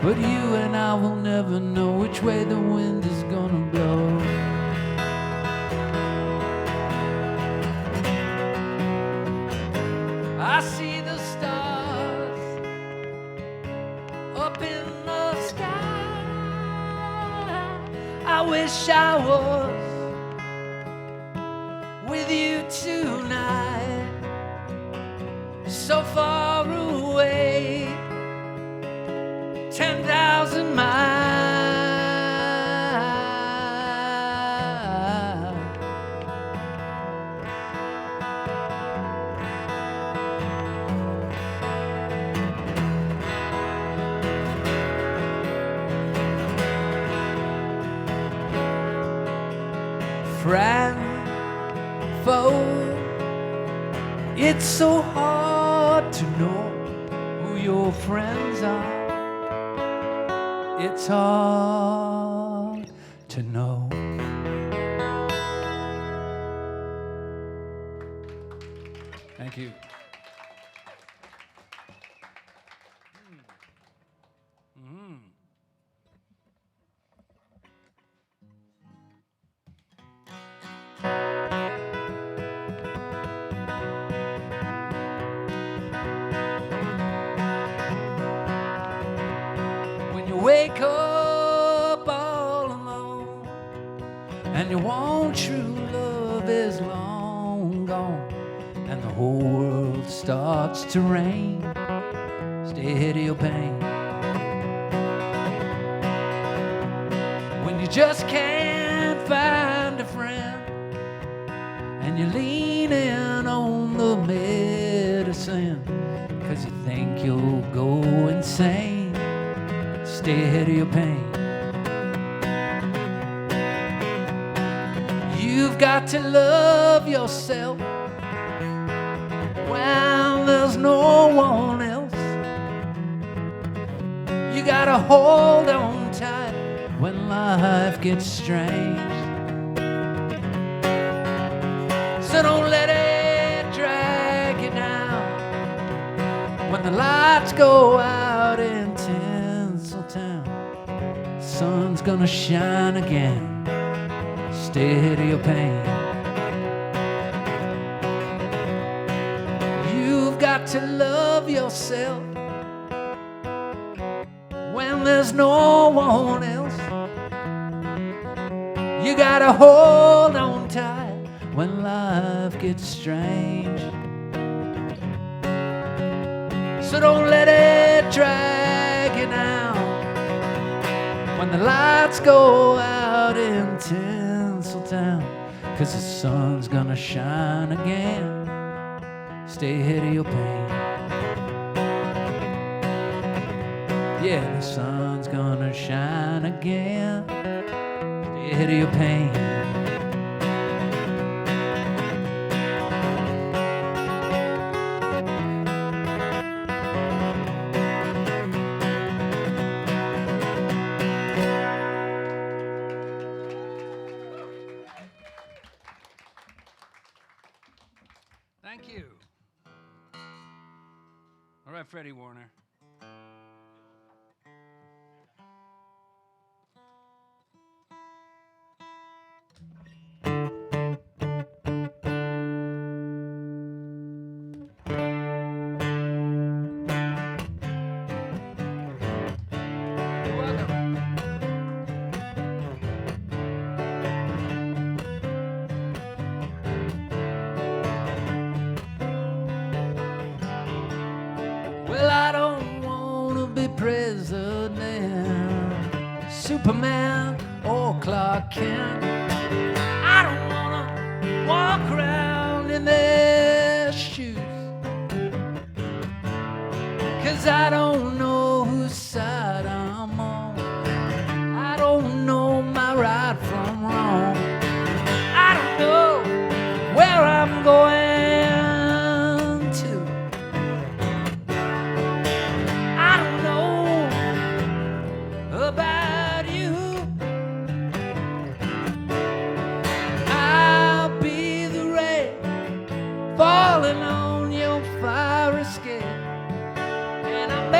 [SPEAKER 1] But you and I will never know which way the wind is gonna blow. I see the stars I wish I was with you tonight, so far away, 10,000 miles. Friend, foe, it's so hard to know who your friends are. It's hard to know. Thank you. Wake up all alone, and you want true love is long gone, and the whole world starts to rain. Stay ahead of your pain. When you just can't find a friend, and you're leaning on the medicine, 'cause you think you'll go insane. Stay ahead of your pain. You've got to love yourself when there's no one else. You gotta hold on tight when life gets strange. So don't let it drag you down when the lights go out in town. Sun's gonna shine again. Stay ahead of your pain. You've got to love yourself when there's no one else. You gotta hold on tight when life gets strange. So don't let it drag you down when the lights go out in Tinseltown, 'cause the sun's gonna shine again. Stay ahead of your pain. Yeah, the sun's gonna shine again. Stay ahead of your pain. Thank you. All right, Freddie Warner. Well, I don't want to be president, Superman, or Clark Kent. I don't want to walk around in their shoes, 'cause I don't know whose side I'm on. I don't know my right from wrong. I don't know where I'm going. About you, I'll be the rain falling on your fire escape, and I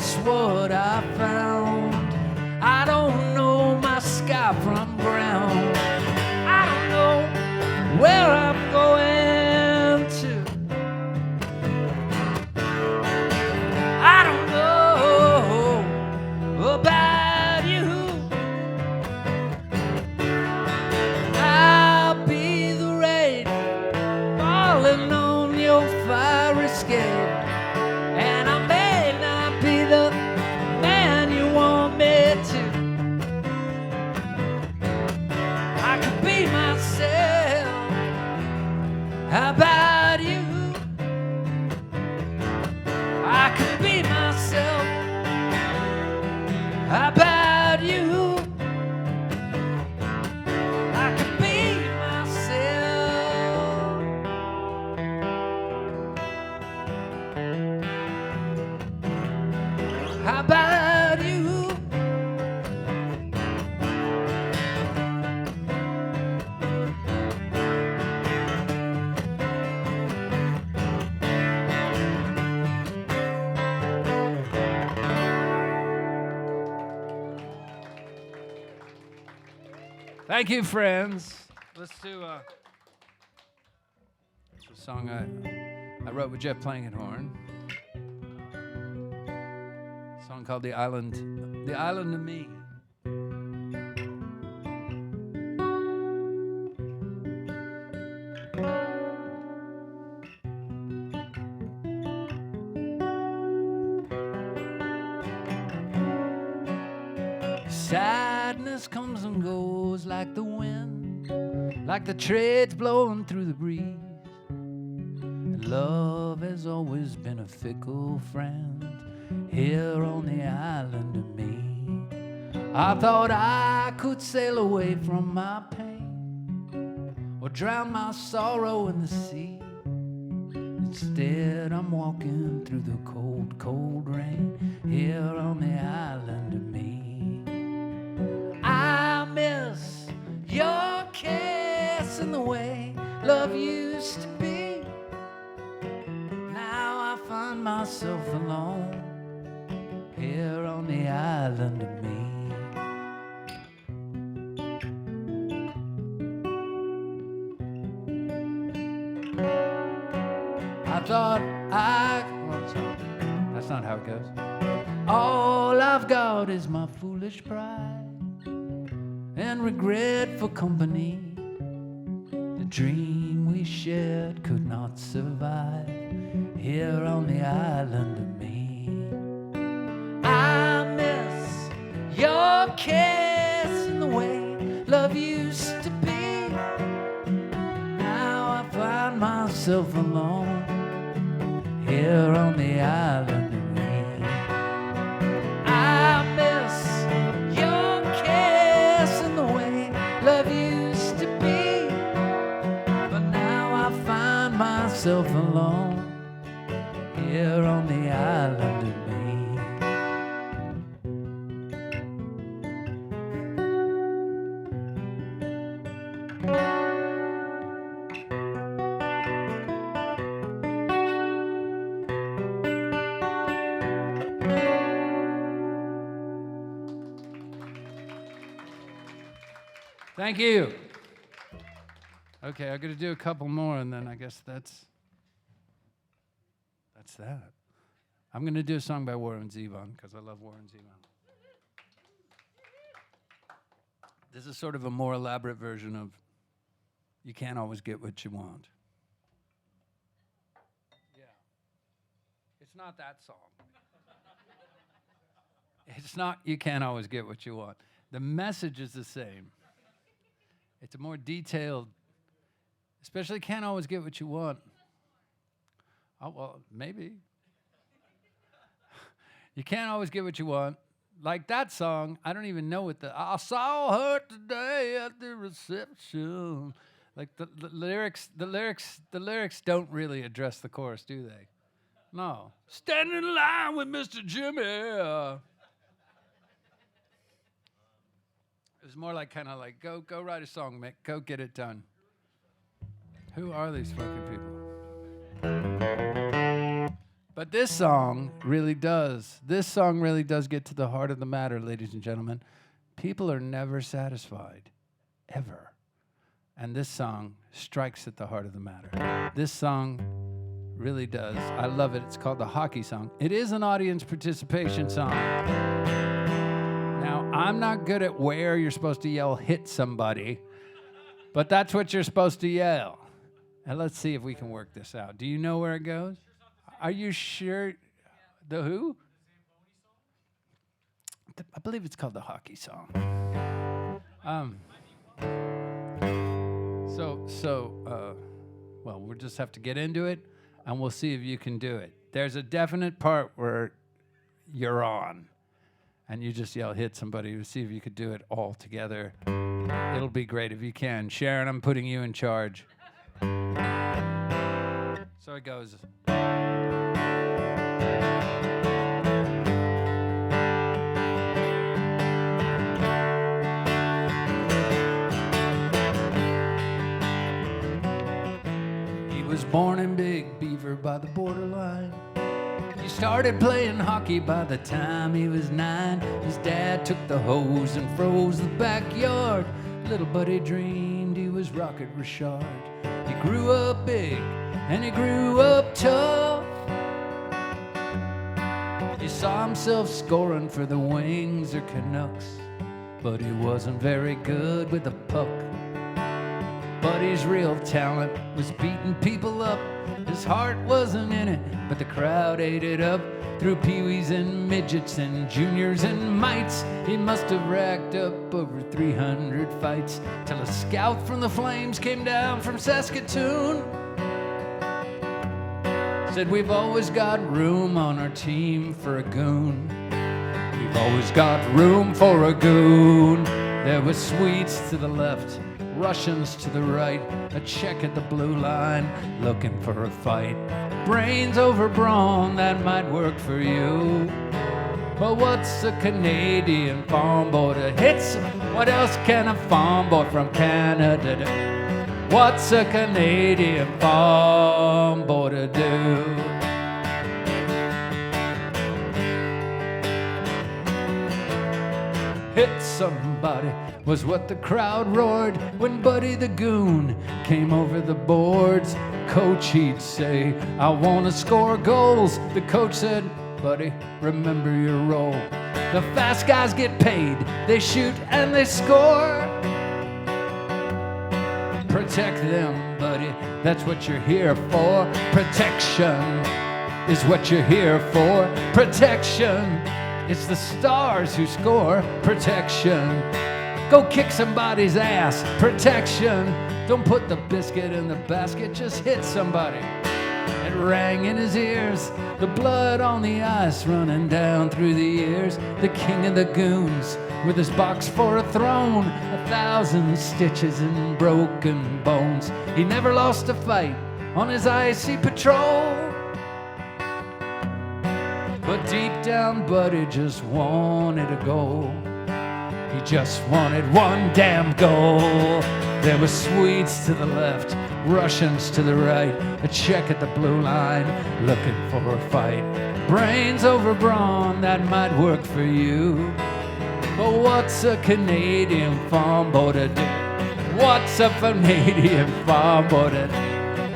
[SPEAKER 1] That's what I found. I don't know my sky from ground. I don't know where I'm going to. I don't know about you. I'll be the rain falling on your fire escape. And I may not be the man you want me to. I could be myself. How about you? I could be myself. How about you? I could be myself. How about you? Thank you, friends. Let's do a song I wrote with Jeff Plankenhorn. A song called The Island of Me. Sadness comes and goes like the wind, like the trades blowing through the breeze. And love has always been a fickle friend here on the island of me. I thought I could sail away from my pain or drown my sorrow in the sea. Instead, I'm walking through the cold, cold rain here on the island of me. I miss your kiss and the way love used to be. Now I find myself alone here on the island of me. I thought that's not how it goes. All I've got is my foolish pride and regret for company. The dream we shared could not survive here on the island of me. I miss your kiss and the way love used to be. Now I find myself alone here on the island of me. I miss your kiss and the way love used to be. But now I find myself alone here on the island of me. Thank you. Okay, I'm going to do a couple more, and then I guess that's that. I'm going to do a song by Warren Zevon, because I love Warren Zevon. This is sort of a more elaborate version of You Can't Always Get What You Want. Yeah. It's not that song. It's not You Can't Always Get What You Want. The message is the same. It's a more detailed, especially can't always get what you want. Oh, well, maybe. You can't always get what you want. Like that song, I don't even know what I saw her today at the reception. Like the lyrics don't really address the chorus, do they? No. Stand in line with Mr. Jimmy. It was more like kind of like, go write a song, Mick. Go get it done. Who are these fucking people? But this song really does. This song really does get to the heart of the matter, ladies and gentlemen. People are never satisfied, ever. And this song strikes at the heart of the matter. This song really does. I love it. It's called the Hockey Song. It is an audience participation song. Now, I'm not good at where you're supposed to yell, hit somebody, but that's what you're supposed to yell. And let's see if we can work this out. Do you know where it goes? Are you sure? The who? I believe it's called the Hockey Song. Well, we'll just have to get into it, and we'll see if you can do it. There's a definite part where you're on, and you just yell, hit somebody. We'll see if you could do it all together. It'll be great if you can. Sharon, I'm putting you in charge. So it goes. He was born in Big Beaver by the borderline. He started playing hockey by the time he was 9. His dad took the hose and froze the backyard. Little buddy dreamed he was Rocket Richard. He grew up big and he grew up tough. He saw himself scoring for the Wings or Canucks, but he wasn't very good with the puck. Buddy's real talent was beating people up. His heart wasn't in it, but the crowd ate it up. Through peewees and midgets and juniors and mites, he must have racked up over 300 fights, till a scout from the Flames came down from Saskatoon. Said, we've always got room on our team for a goon. We've always got room for a goon. There were Swedes to the left, Russians to the right, a Czech at the blue line, looking for a fight. Brains over brawn, that might work for you. But what's a Canadian farm boy to hit some? What else can a farm boy from Canada do? What's a Canadian farm boy to do? Hit somebody was what the crowd roared when Buddy the Goon came over the boards. Coach, he'd say, I want to score goals. The coach said, Buddy, remember your role. The fast guys get paid, they shoot and they score. Protect them, buddy, that's what you're here for. Protection is what you're here for. Protection, it's the stars who score. Protection, go kick somebody's ass. Protection, don't put the biscuit in the basket, just hit somebody. It rang in his ears, the blood on the ice running down through the years. The king of the goons with his box for a throne, 1,000 stitches and broken bones. He never lost a fight on his icy patrol, but deep down Buddy just wanted a goal. He just wanted one damn goal. There were Swedes to the left, Russians to the right, a Czech at the blue line, looking for a fight. Brains over brawn, that might work for you. But what's a Canadian farm boy to do? What's a Canadian farm boy to do?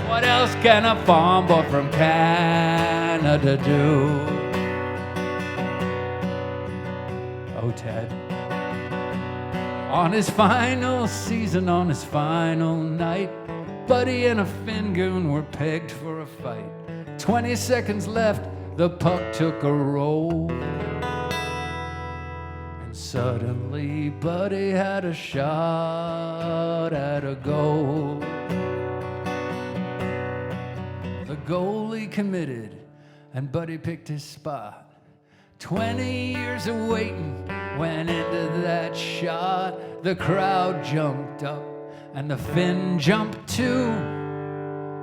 [SPEAKER 1] What else can a farm boy from Canada do? Oh, Ted. On his final season, on his final night, Buddy and a Finn goon were pegged for a fight. 20 seconds left, the puck took a roll, and suddenly Buddy had a shot at a goal. The goalie committed, and Buddy picked his spot. 20 years of waiting went into that shot. The crowd jumped up and the Finn jumped too,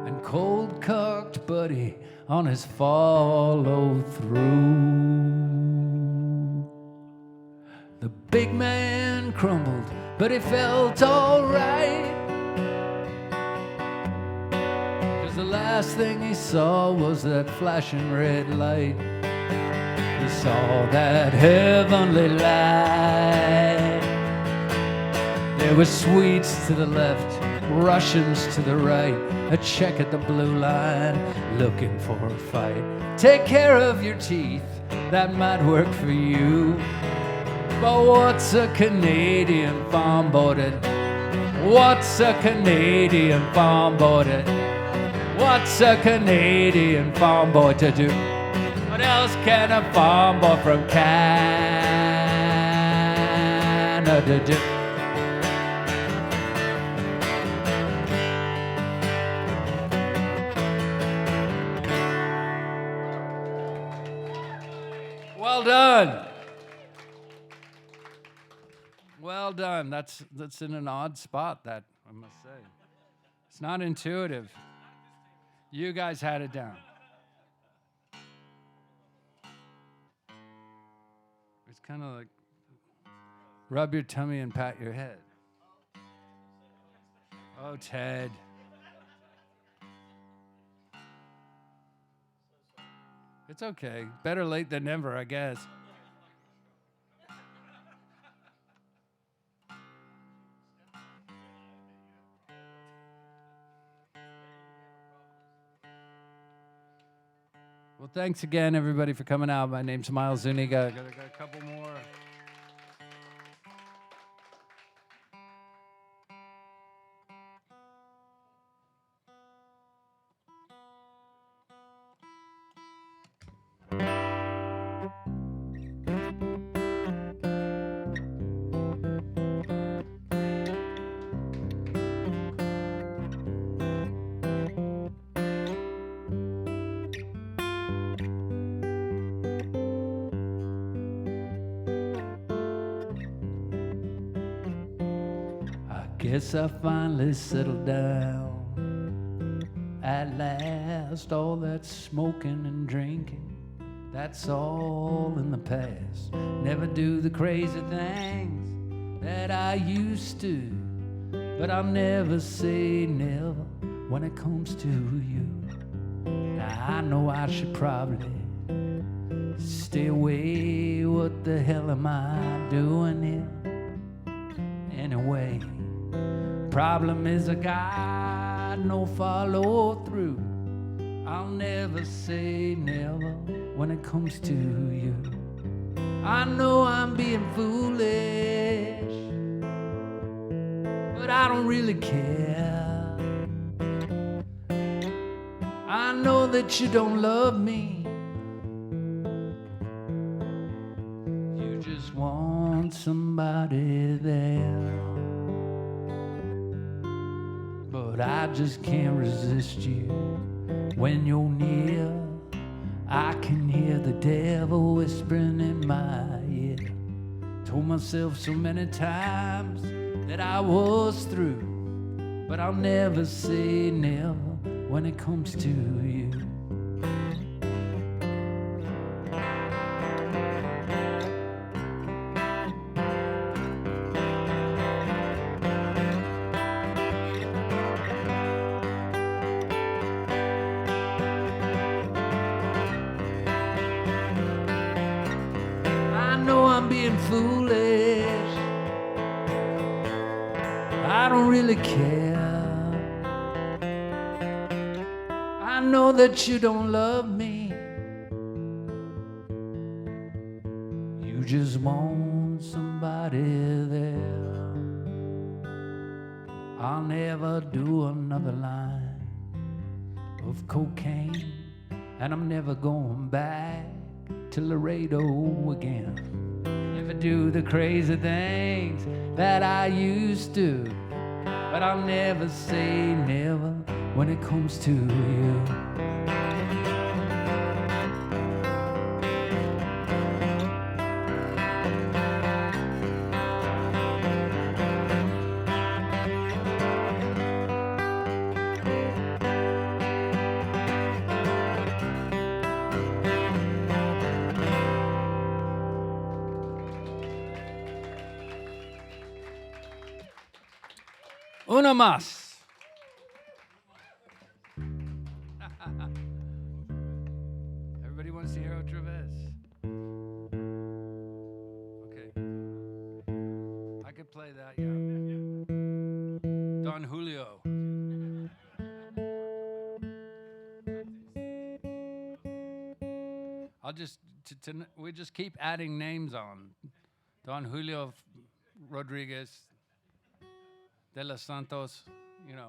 [SPEAKER 1] and cold cocked Buddy on his follow through. The big man crumbled, but he felt all right, 'cause the last thing he saw was that flashing red light. He saw that heavenly light. There were sweets to the left, Russians to the right, a check at the blue line, looking for a fight. Take care of your teeth, that might work for you. But what's a Canadian farm boy to do? What's a Canadian farm boy to do? What's a Canadian farm boy to do? What else can a farm boy from Canada do? Well done. Well done. That's in an odd spot, that, I must say. It's not intuitive. You guys had it down. It's kind of like rub your tummy and pat your head. Oh, Ted. It's okay. Better late than never, I guess. Well, thanks again, everybody, for coming out. My name's Miles Zuniga. I got a couple more. Guess I finally settled down. At last, all that smoking and drinking, that's all in the past. Never do the crazy things that I used to, but I'll never say never when it comes to you. Now I know I should probably stay away. What the hell am I doing here anyway? Problem is I got no follow through. I'll never say never when it comes to you. I know I'm being foolish, but I don't really care. I know that you don't love me. You just want somebody there. But I just can't resist you when you're near. I can hear the devil whispering in my ear. Told myself so many times that I was through, but I'll never say never when it comes to you. Foolish, I don't really care. I know that you don't love me. You just want somebody there. I'll never do another line of cocaine, and I'm never going back to Laredo again. Never do the crazy things that I used to, but I'll never say never when it comes to you. Una más. play that, yeah. Don Julio. I'll just, we just keep adding names on. Don Julio Rodriguez, De Los Santos, you know.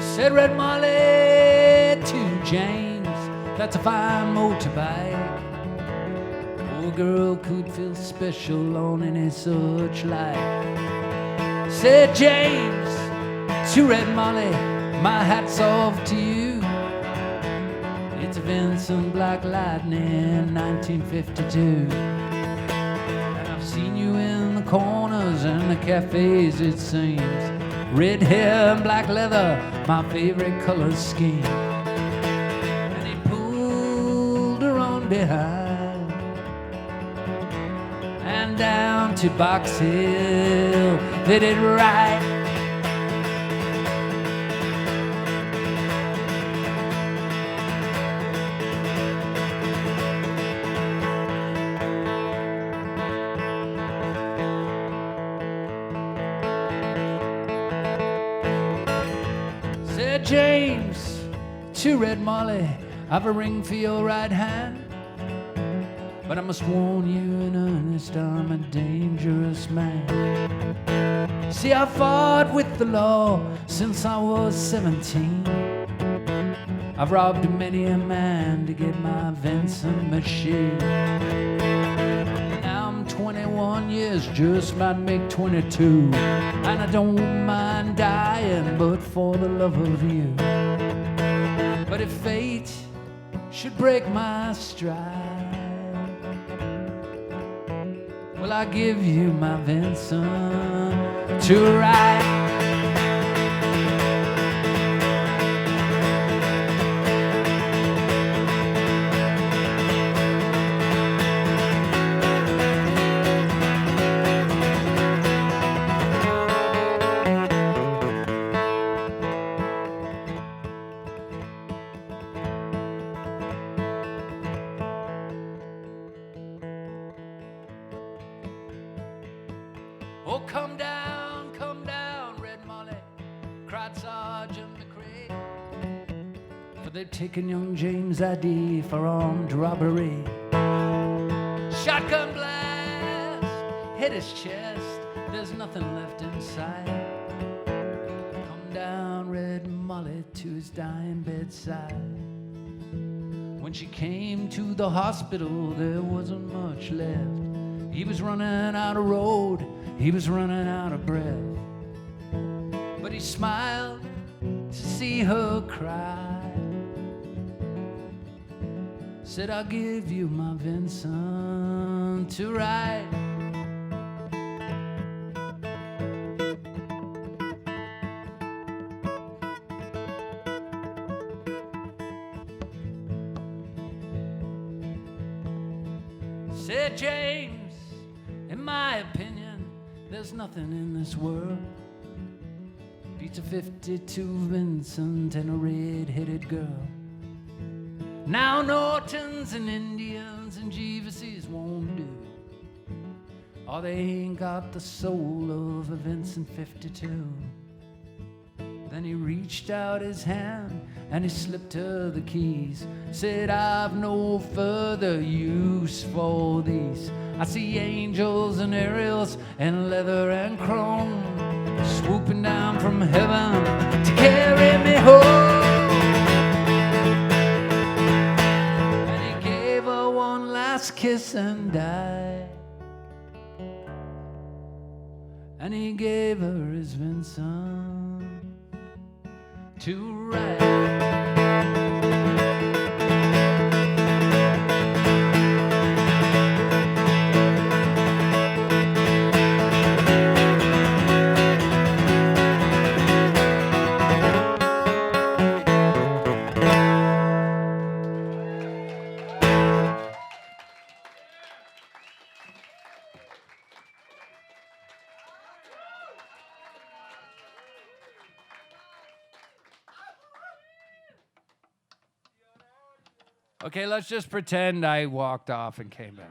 [SPEAKER 1] Said Red Molly to James, that's a fine motorbike. Oh, girl could feel special on any such light. Said James to Red Molly, my hat's off to you. It's Vincent Black Lightning, 1952. And I've seen you in the corners and the cafes, it seems. Red hair and black leather, my favorite color scheme. And he pulled her on behind and down to Box Hill, they did right. Said James to Red Molly, I've a ring for your right hand, but I must warn you in earnest, I'm a dangerous man. See, I fought with the law since I was 17. I've robbed many a man to get my Vincent machine. Now I'm 21 years, just might make 22, and I don't mind dying, but for the love of you. But if fate should break my stride, well, I give you my Vincent to ride. Oh, come down, Red Molly, cried Sergeant McCrae, for they've taken young James' ID for armed robbery. Shotgun blast hit his chest, there's nothing left inside. Come down, Red Molly, to his dying bedside. When she came to the hospital, there wasn't much left. He was running out of road, he was running out of breath. But he smiled to see her cry. Said, I'll give you my Vincent to ride. Said James, in my opinion, there's nothing in this world beats a 52 Vincent and a red-headed girl. Now Nortons and Indians and Jeeveses won't do, or they ain't got the soul of a Vincent 52. Then he reached out his hand and he slipped her the keys. Said, I've no further use for these. I see angels and aerials and leather and chrome swooping down from heaven to carry me home. And he gave her one last kiss and died. And he gave her his Vincent to ride. Okay, let's just pretend I walked off and came back.